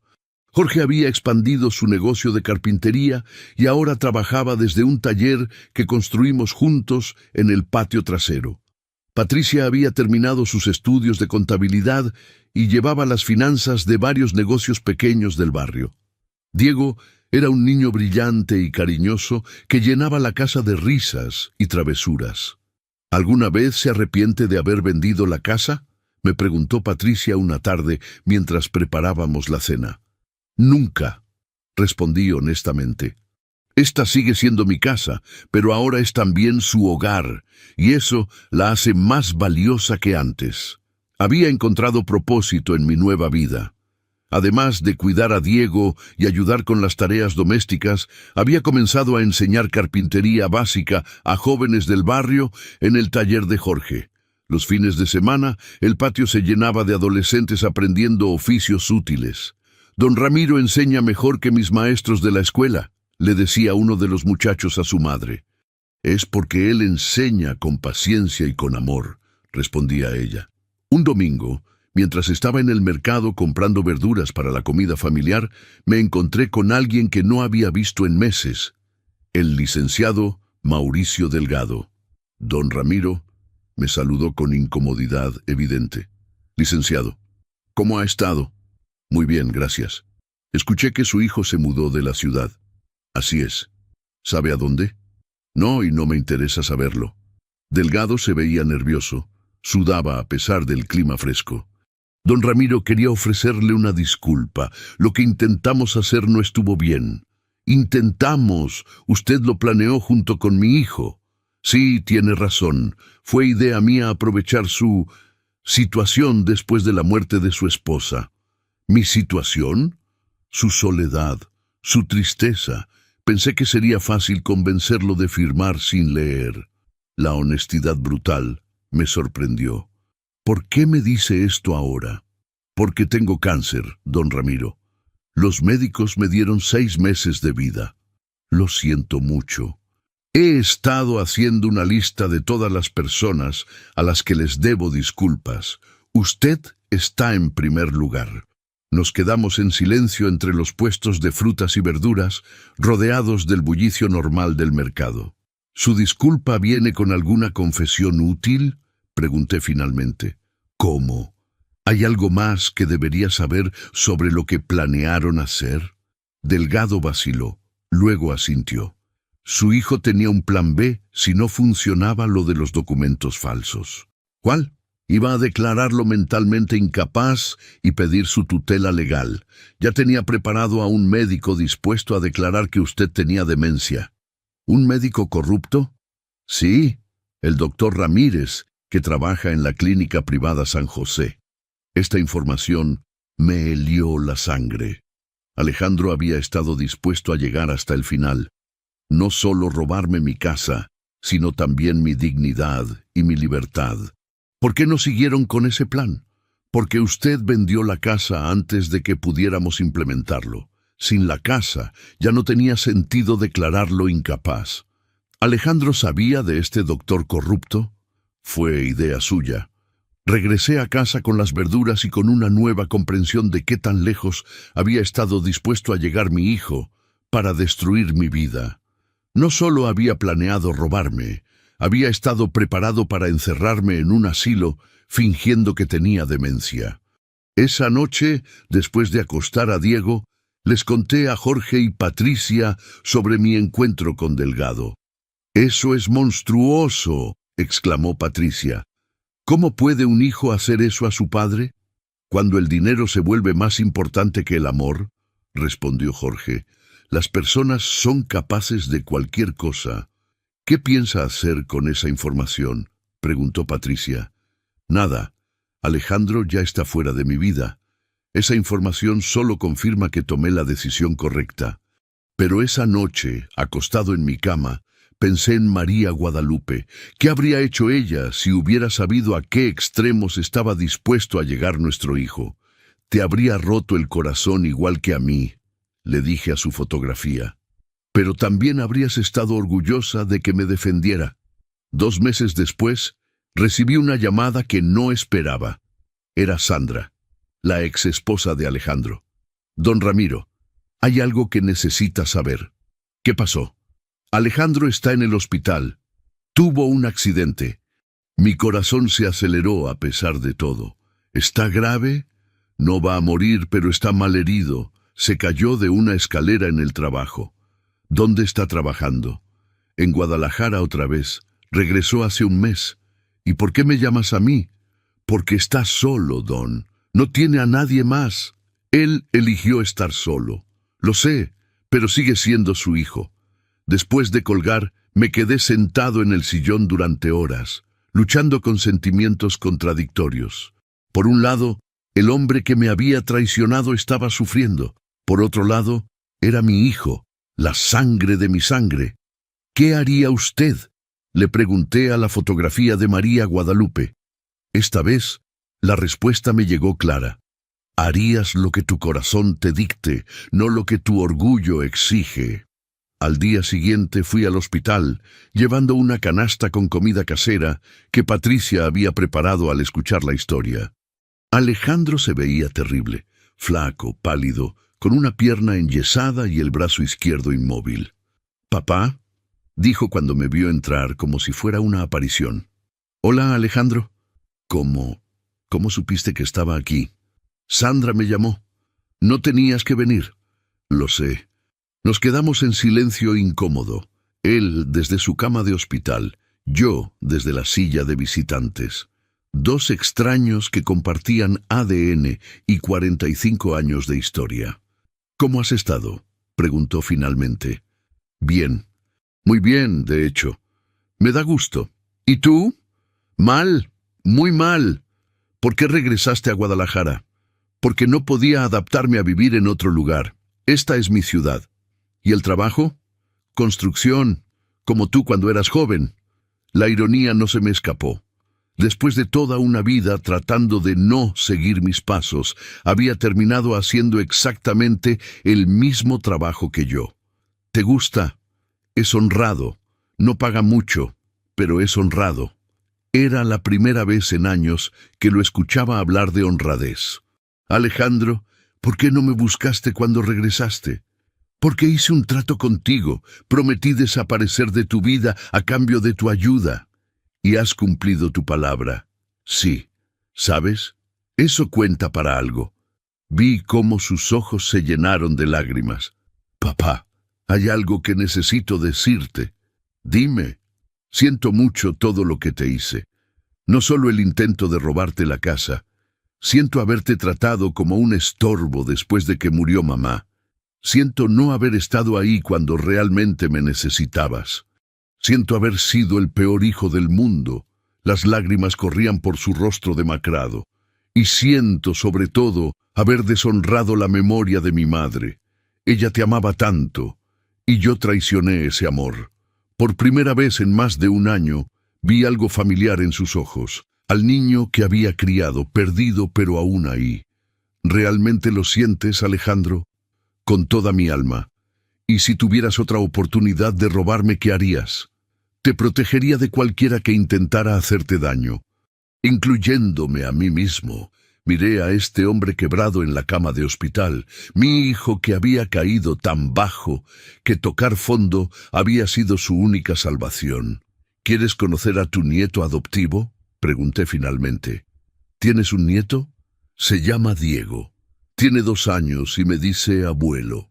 Jorge había expandido su negocio de carpintería y ahora trabajaba desde un taller que construimos juntos en el patio trasero. Patricia había terminado sus estudios de contabilidad y llevaba las finanzas de varios negocios pequeños del barrio. Diego era un niño brillante y cariñoso que llenaba la casa de risas y travesuras. ¿Alguna vez se arrepiente de haber vendido la casa?, me preguntó Patricia una tarde mientras preparábamos la cena. Nunca, respondí honestamente. Esta sigue siendo mi casa, pero ahora es también su hogar, y eso la hace más valiosa que antes. Había encontrado propósito en mi nueva vida. Además de cuidar a Diego y ayudar con las tareas domésticas, había comenzado a enseñar carpintería básica a jóvenes del barrio en el taller de Jorge. Los fines de semana, el patio se llenaba de adolescentes aprendiendo oficios útiles. «Don Ramiro enseña mejor que mis maestros de la escuela», le decía uno de los muchachos a su madre. «Es porque él enseña con paciencia y con amor», respondía ella. Un domingo, mientras estaba en el mercado comprando verduras para la comida familiar, me encontré con alguien que no había visto en meses, el licenciado Mauricio Delgado. «Don Ramiro», me saludó con incomodidad evidente. «Licenciado, ¿cómo ha estado?» «Muy bien, gracias. Escuché que su hijo se mudó de la ciudad». «Así es. ¿Sabe a dónde?» «No, y no me interesa saberlo». Delgado se veía nervioso. Sudaba a pesar del clima fresco. «Don Ramiro, quería ofrecerle una disculpa. Lo que intentamos hacer no estuvo bien». «Intentamos. Usted lo planeó junto con mi hijo». «Sí, tiene razón. Fue idea mía aprovechar su situación después de la muerte de su esposa». ¿Mi situación? Su soledad, su tristeza. Pensé que sería fácil convencerlo de firmar sin leer. La honestidad brutal me sorprendió. ¿Por qué me dice esto ahora? Porque tengo cáncer, don Ramiro. Los médicos me dieron 6 meses de vida. Lo siento mucho. He estado haciendo una lista de todas las personas a las que les debo disculpas. Usted está en primer lugar. Nos quedamos en silencio entre los puestos de frutas y verduras, rodeados del bullicio normal del mercado. ¿Su disculpa viene con alguna confesión útil?, pregunté finalmente. ¿Cómo? ¿Hay algo más que debería saber sobre lo que planearon hacer? Delgado vaciló, luego asintió. Su hijo tenía un plan B si no funcionaba lo de los documentos falsos. ¿Cuál? Iba a declararlo mentalmente incapaz y pedir su tutela legal. Ya tenía preparado a un médico dispuesto a declarar que usted tenía demencia. ¿Un médico corrupto? Sí, el doctor Ramírez, que trabaja en la clínica privada San José. Esta información me helió la sangre. Alejandro había estado dispuesto a llegar hasta el final. No solo robarme mi casa, sino también mi dignidad y mi libertad. ¿Por qué no siguieron con ese plan? Porque usted vendió la casa antes de que pudiéramos implementarlo. Sin la casa, ya no tenía sentido declararlo incapaz. ¿Alejandro sabía de este doctor corrupto? Fue idea suya. Regresé a casa con las verduras y con una nueva comprensión de qué tan lejos había estado dispuesto a llegar mi hijo para destruir mi vida. No solo había planeado robarme, había estado preparado para encerrarme en un asilo fingiendo que tenía demencia. Esa noche, después de acostar a Diego, les conté a Jorge y Patricia sobre mi encuentro con Delgado. «Eso es monstruoso», exclamó Patricia. «¿Cómo puede un hijo hacer eso a su padre?» «Cuando el dinero se vuelve más importante que el amor», respondió Jorge, «las personas son capaces de cualquier cosa». «¿Qué piensa hacer con esa información?», preguntó Patricia. «Nada. Alejandro ya está fuera de mi vida. Esa información solo confirma que tomé la decisión correcta. Pero esa noche, acostado en mi cama, pensé en María Guadalupe. ¿Qué habría hecho ella si hubiera sabido a qué extremos estaba dispuesto a llegar nuestro hijo? Te habría roto el corazón igual que a mí», le dije a su fotografía. Pero también habrías estado orgullosa de que me defendiera. 2 meses después, recibí una llamada que no esperaba. Era Sandra, la exesposa de Alejandro. Don Ramiro, hay algo que necesita saber. ¿Qué pasó? Alejandro está en el hospital. Tuvo un accidente. Mi corazón se aceleró a pesar de todo. ¿Está grave? No va a morir, pero está malherido. Se cayó de una escalera en el trabajo. ¿Dónde está trabajando? En Guadalajara otra vez. Regresó hace un mes. ¿Y por qué me llamas a mí? Porque está solo, Don. No tiene a nadie más. Él eligió estar solo. Lo sé, pero sigue siendo su hijo. Después de colgar, me quedé sentado en el sillón durante horas, luchando con sentimientos contradictorios. Por un lado, el hombre que me había traicionado estaba sufriendo. Por otro lado, era mi hijo, la sangre de mi sangre. ¿Qué haría usted?, le pregunté a la fotografía de María Guadalupe. Esta vez, la respuesta me llegó clara. Harías lo que tu corazón te dicte, no lo que tu orgullo exige. Al día siguiente fui al hospital, llevando una canasta con comida casera que Patricia había preparado al escuchar la historia. Alejandro se veía terrible, flaco, pálido, con una pierna enyesada y el brazo izquierdo inmóvil. «Papá», dijo cuando me vio entrar como si fuera una aparición. «Hola, Alejandro». «¿Cómo supiste que estaba aquí?» «Sandra me llamó. No tenías que venir». «Lo sé». Nos quedamos en silencio incómodo. Él desde su cama de hospital, yo desde la silla de visitantes. 2 extraños que compartían ADN y 45 años de historia. «¿Cómo has estado?», preguntó finalmente. «Bien. Muy bien, de hecho. Me da gusto. ¿Y tú?» «Mal, muy mal. ¿Por qué regresaste a Guadalajara?» «Porque no podía adaptarme a vivir en otro lugar. Esta es mi ciudad». «¿Y el trabajo?» «Construcción, como tú cuando eras joven». La ironía no se me escapó. Después de toda una vida tratando de no seguir mis pasos, había terminado haciendo exactamente el mismo trabajo que yo. «¿Te gusta?» «Es honrado. No paga mucho, pero es honrado». Era la primera vez en años que lo escuchaba hablar de honradez. «Alejandro, ¿por qué no me buscaste cuando regresaste?» «Porque hice un trato contigo. Prometí desaparecer de tu vida a cambio de tu ayuda. Y has cumplido tu palabra». «Sí. ¿Sabes? Eso cuenta para algo». Vi cómo sus ojos se llenaron de lágrimas. «Papá, hay algo que necesito decirte». «Dime». «Siento mucho todo lo que te hice. No solo el intento de robarte la casa. Siento haberte tratado como un estorbo después de que murió mamá. Siento no haber estado ahí cuando realmente me necesitabas. Siento haber sido el peor hijo del mundo». Las lágrimas corrían por su rostro demacrado. «Y siento, sobre todo, haber deshonrado la memoria de mi madre. Ella te amaba tanto, y yo traicioné ese amor». Por primera vez en más de un año, vi algo familiar en sus ojos. Al niño que había criado, perdido pero aún ahí. «¿Realmente lo sientes, Alejandro?» «Con toda mi alma. Y si tuvieras otra oportunidad de robarme, ¿qué harías?» «Te protegería de cualquiera que intentara hacerte daño, incluyéndome a mí mismo». Miré a este hombre quebrado en la cama de hospital, mi hijo que había caído tan bajo que tocar fondo había sido su única salvación. «¿Quieres conocer a tu nieto adoptivo?», pregunté finalmente. «¿Tienes un nieto? Se llama Diego. Tiene 2 años y me dice abuelo».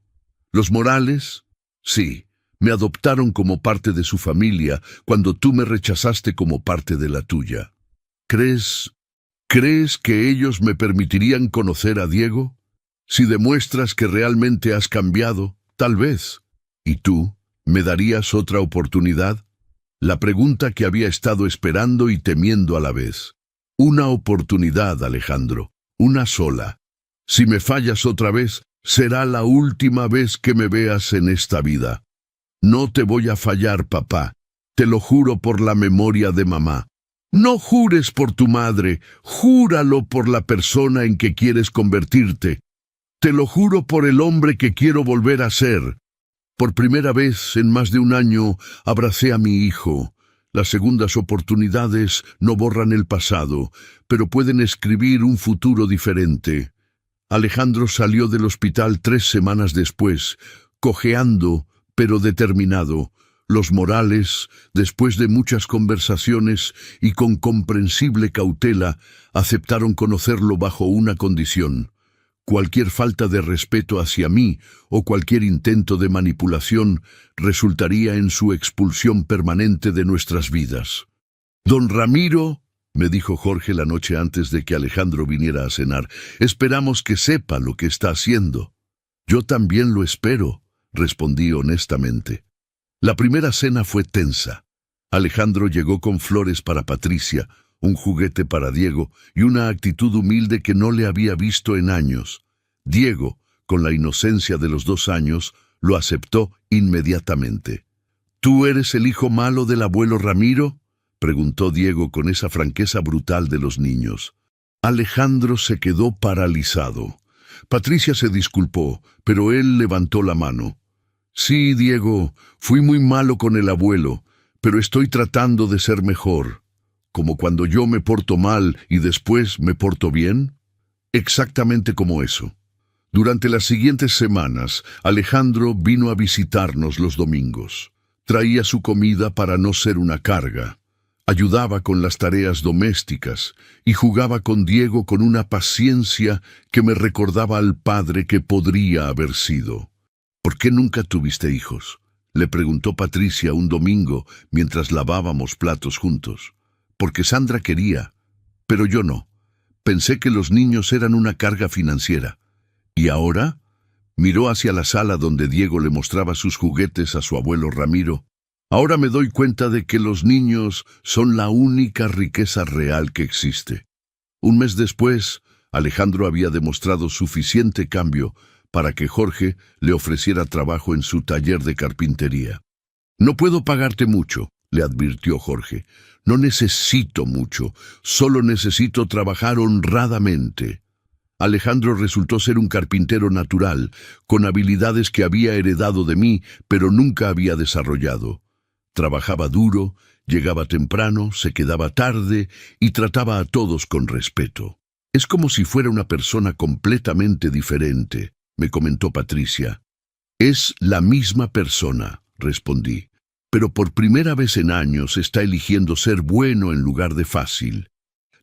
«¿Los Morales?» «Sí, me adoptaron como parte de su familia cuando tú me rechazaste como parte de la tuya». ¿Crees que ellos me permitirían conocer a Diego? Si demuestras que realmente has cambiado, tal vez. ¿Y tú? ¿Me darías otra oportunidad?» La pregunta que había estado esperando y temiendo a la vez. «Una oportunidad, Alejandro. Una sola. Si me fallas otra vez, será la última vez que me veas en esta vida». «No te voy a fallar, papá. Te lo juro por la memoria de mamá». «No jures por tu madre, júralo por la persona en que quieres convertirte». Te lo juro por el hombre que quiero volver a ser. Por primera vez en más de un año abracé a mi hijo. Las segundas oportunidades no borran el pasado, pero pueden escribir un futuro diferente. Alejandro salió del hospital 3 semanas después, cojeando, pero determinado. Los Morales, después de muchas conversaciones y con comprensible cautela, aceptaron conocerlo bajo una condición. Cualquier falta de respeto hacia mí o cualquier intento de manipulación resultaría en su expulsión permanente de nuestras vidas. «Don Ramiro», me dijo Jorge la noche antes de que Alejandro viniera a cenar, «esperamos que sepa lo que está haciendo». «Yo también lo espero», respondí honestamente. La primera cena fue tensa. Alejandro llegó con flores para Patricia, un juguete para Diego y una actitud humilde que no le había visto en años. Diego, con la inocencia de los 2 años, lo aceptó inmediatamente. «¿Tú eres el hijo malo del abuelo Ramiro?», preguntó Diego con esa franqueza brutal de los niños. Alejandro se quedó paralizado. Patricia se disculpó, pero él levantó la mano. «Sí, Diego, fui muy malo con el abuelo, pero estoy tratando de ser mejor. ¿Como cuando yo me porto mal y después me porto bien?» Exactamente como eso. Durante las siguientes semanas, Alejandro vino a visitarnos los domingos. Traía su comida para no ser una carga. Ayudaba con las tareas domésticas y jugaba con Diego con una paciencia que me recordaba al padre que podría haber sido. «¿Por qué nunca tuviste hijos?», le preguntó Patricia un domingo mientras lavábamos platos juntos. «Porque Sandra quería, pero yo no. Pensé que los niños eran una carga financiera». «¿Y ahora?», miró hacia la sala donde Diego le mostraba sus juguetes a su abuelo Ramiro. «Ahora me doy cuenta de que los niños son la única riqueza real que existe». Un mes después, Alejandro había demostrado suficiente cambio para que Jorge le ofreciera trabajo en su taller de carpintería. «No puedo pagarte mucho», le advirtió Jorge. «No necesito mucho, solo necesito trabajar honradamente». Alejandro resultó ser un carpintero natural, con habilidades que había heredado de mí, pero nunca había desarrollado. Trabajaba duro, llegaba temprano, se quedaba tarde y trataba a todos con respeto. «Es como si fuera una persona completamente diferente», me comentó Patricia. «Es la misma persona», respondí, «pero por primera vez en años está eligiendo ser bueno en lugar de fácil».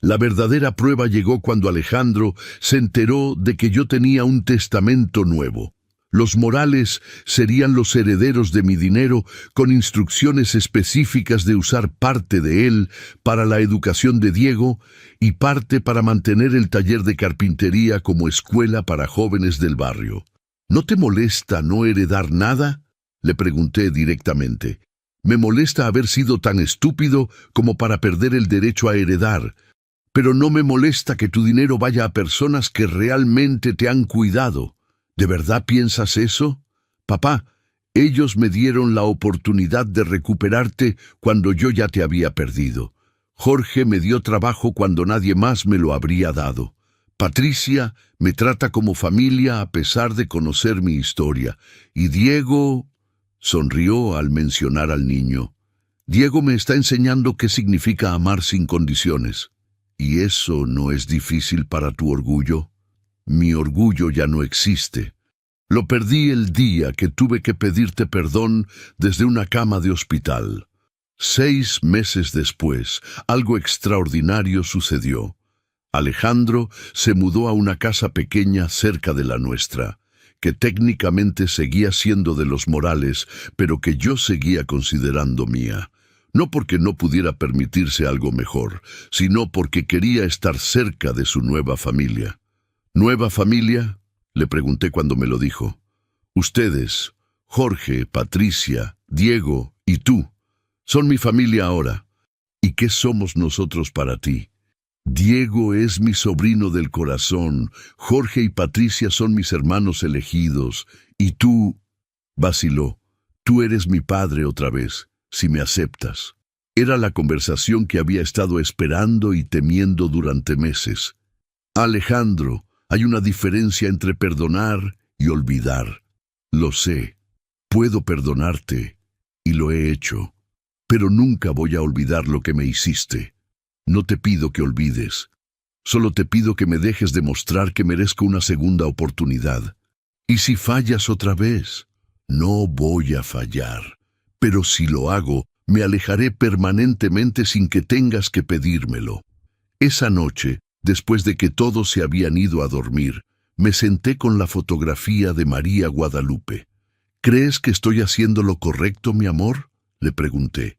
La verdadera prueba llegó cuando Alejandro se enteró de que yo tenía un testamento nuevo. Los Morales serían los herederos de mi dinero con instrucciones específicas de usar parte de él para la educación de Diego y parte para mantener el taller de carpintería como escuela para jóvenes del barrio. «¿No te molesta no heredar nada?», le pregunté directamente. «Me molesta haber sido tan estúpido como para perder el derecho a heredar, pero no me molesta que tu dinero vaya a personas que realmente te han cuidado». «¿De verdad piensas eso? Papá, ellos me dieron la oportunidad de recuperarte cuando yo ya te había perdido. Jorge me dio trabajo cuando nadie más me lo habría dado. Patricia me trata como familia a pesar de conocer mi historia. Y Diego…» sonrió al mencionar al niño. «Diego me está enseñando qué significa amar sin condiciones. ¿Y eso no es difícil para tu orgullo?». «Mi orgullo ya no existe. Lo perdí el día que tuve que pedirte perdón desde una cama de hospital». 6 meses después, algo extraordinario sucedió. Alejandro se mudó a una casa pequeña cerca de la nuestra, que técnicamente seguía siendo de los Morales, pero que yo seguía considerando mía. No porque no pudiera permitirse algo mejor, sino porque quería estar cerca de su nueva familia. «¿Nueva familia?», le pregunté cuando me lo dijo. «Ustedes, Jorge, Patricia, Diego y tú, son mi familia ahora. ¿Y qué somos nosotros para ti? Diego es mi sobrino del corazón, Jorge y Patricia son mis hermanos elegidos, y tú…» vaciló. «Tú eres mi padre otra vez, si me aceptas». Era la conversación que había estado esperando y temiendo durante meses. «Alejandro», Hay una diferencia entre perdonar y olvidar. Lo sé. Puedo perdonarte, y lo he hecho, pero nunca voy a olvidar lo que me hiciste. No te pido que olvides. Solo te pido que me dejes demostrar que merezco una segunda oportunidad. Y si fallas otra vez, no voy a fallar. Pero si lo hago, me alejaré permanentemente sin que tengas que pedírmelo. Esa noche, después de que todos se habían ido a dormir, me senté con la fotografía de María Guadalupe. ¿Crees que estoy haciendo lo correcto, mi amor?, le pregunté.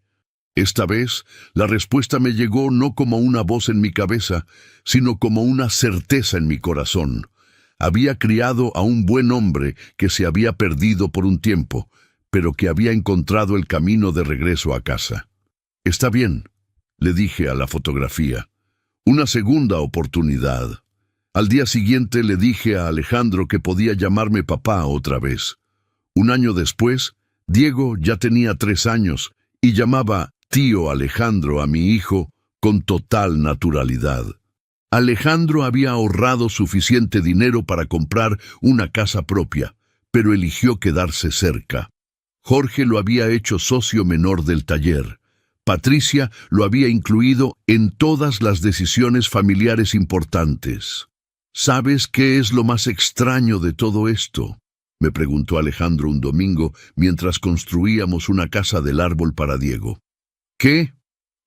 Esta vez, la respuesta me llegó no como una voz en mi cabeza, sino como una certeza en mi corazón. Había criado a un buen hombre que se había perdido por un tiempo, pero que había encontrado el camino de regreso a casa. Está bien, le dije a la fotografía. Una segunda oportunidad. Al día siguiente le dije a Alejandro que podía llamarme papá otra vez. Un año después, Diego ya tenía 3 años y llamaba tío Alejandro a mi hijo con total naturalidad. Alejandro había ahorrado suficiente dinero para comprar una casa propia, pero eligió quedarse cerca. Jorge lo había hecho socio menor del taller. Patricia lo había incluido en todas las decisiones familiares importantes. ¿Sabes qué es lo más extraño de todo esto?, me preguntó Alejandro un domingo mientras construíamos una casa del árbol para Diego. ¿Qué?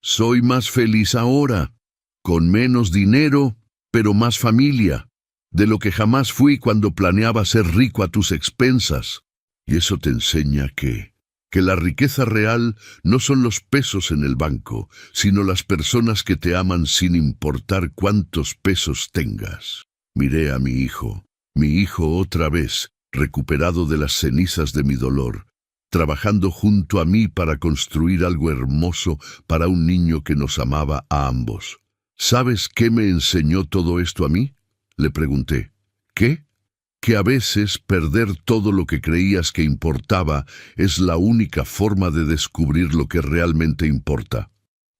Soy más feliz ahora, con menos dinero, pero más familia, de lo que jamás fui cuando planeaba ser rico a tus expensas. Y eso te enseña que la riqueza real no son los pesos en el banco, sino las personas que te aman sin importar cuántos pesos tengas. Miré a mi hijo otra vez, recuperado de las cenizas de mi dolor, trabajando junto a mí para construir algo hermoso para un niño que nos amaba a ambos. ¿Sabes qué me enseñó todo esto a mí?, le pregunté. ¿Qué? Que a veces perder todo lo que creías que importaba es la única forma de descubrir lo que realmente importa.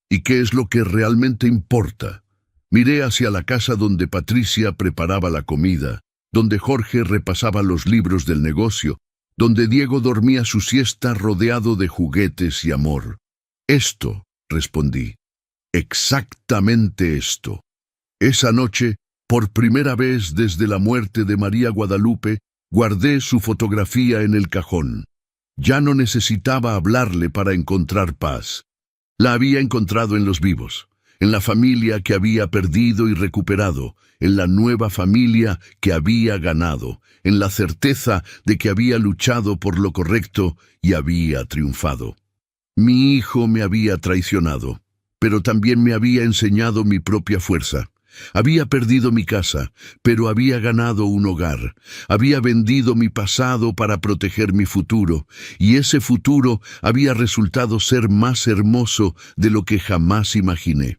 ¿Y qué es lo que realmente importa? Miré hacia la casa donde Patricia preparaba la comida, donde Jorge repasaba los libros del negocio, donde Diego dormía su siesta rodeado de juguetes y amor. Esto, respondí. Exactamente esto. Esa noche, por primera vez desde la muerte de María Guadalupe, guardé su fotografía en el cajón. Ya no necesitaba hablarle para encontrar paz. La había encontrado en los vivos, en la familia que había perdido y recuperado, en la nueva familia que había ganado, en la certeza de que había luchado por lo correcto y había triunfado. Mi hijo me había traicionado, pero también me había enseñado mi propia fuerza. Había perdido mi casa, pero había ganado un hogar. Había vendido mi pasado para proteger mi futuro, y ese futuro había resultado ser más hermoso de lo que jamás imaginé.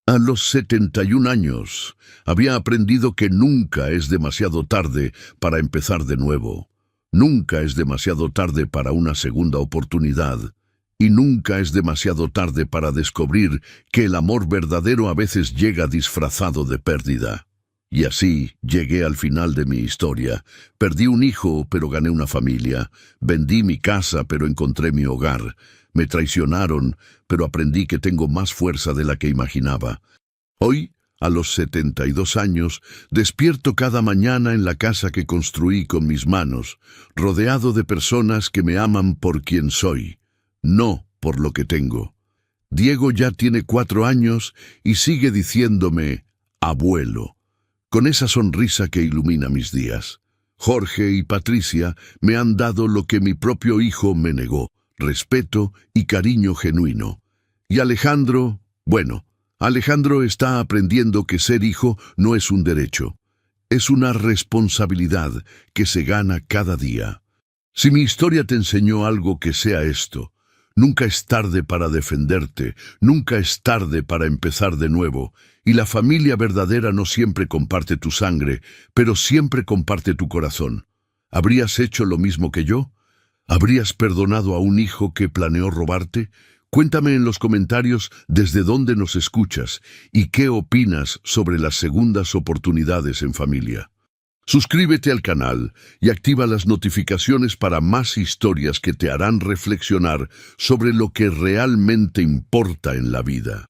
A los 71 años, había aprendido que nunca es demasiado tarde para empezar de nuevo. Nunca es demasiado tarde para una segunda oportunidad. Y nunca es demasiado tarde para descubrir que el amor verdadero a veces llega disfrazado de pérdida. Y así llegué al final de mi historia. Perdí un hijo, pero gané una familia. Vendí mi casa, pero encontré mi hogar. Me traicionaron, pero aprendí que tengo más fuerza de la que imaginaba. Hoy, a los 72 años, despierto cada mañana en la casa que construí con mis manos, rodeado de personas que me aman por quien soy, no por lo que tengo. Diego ya tiene 4 años y sigue diciéndome abuelo, con esa sonrisa que ilumina mis días. Jorge y Patricia me han dado lo que mi propio hijo me negó: respeto y cariño genuino. Y Alejandro, Alejandro está aprendiendo que ser hijo no es un derecho, es una responsabilidad que se gana cada día. Si mi historia te enseñó algo, que sea esto: nunca es tarde para defenderte, nunca es tarde para empezar de nuevo, y la familia verdadera no siempre comparte tu sangre, pero siempre comparte tu corazón. ¿Habrías hecho lo mismo que yo? ¿Habrías perdonado a un hijo que planeó robarte? Cuéntame en los comentarios desde dónde nos escuchas y qué opinas sobre las segundas oportunidades en familia. Suscríbete al canal y activa las notificaciones para más historias que te harán reflexionar sobre lo que realmente importa en la vida.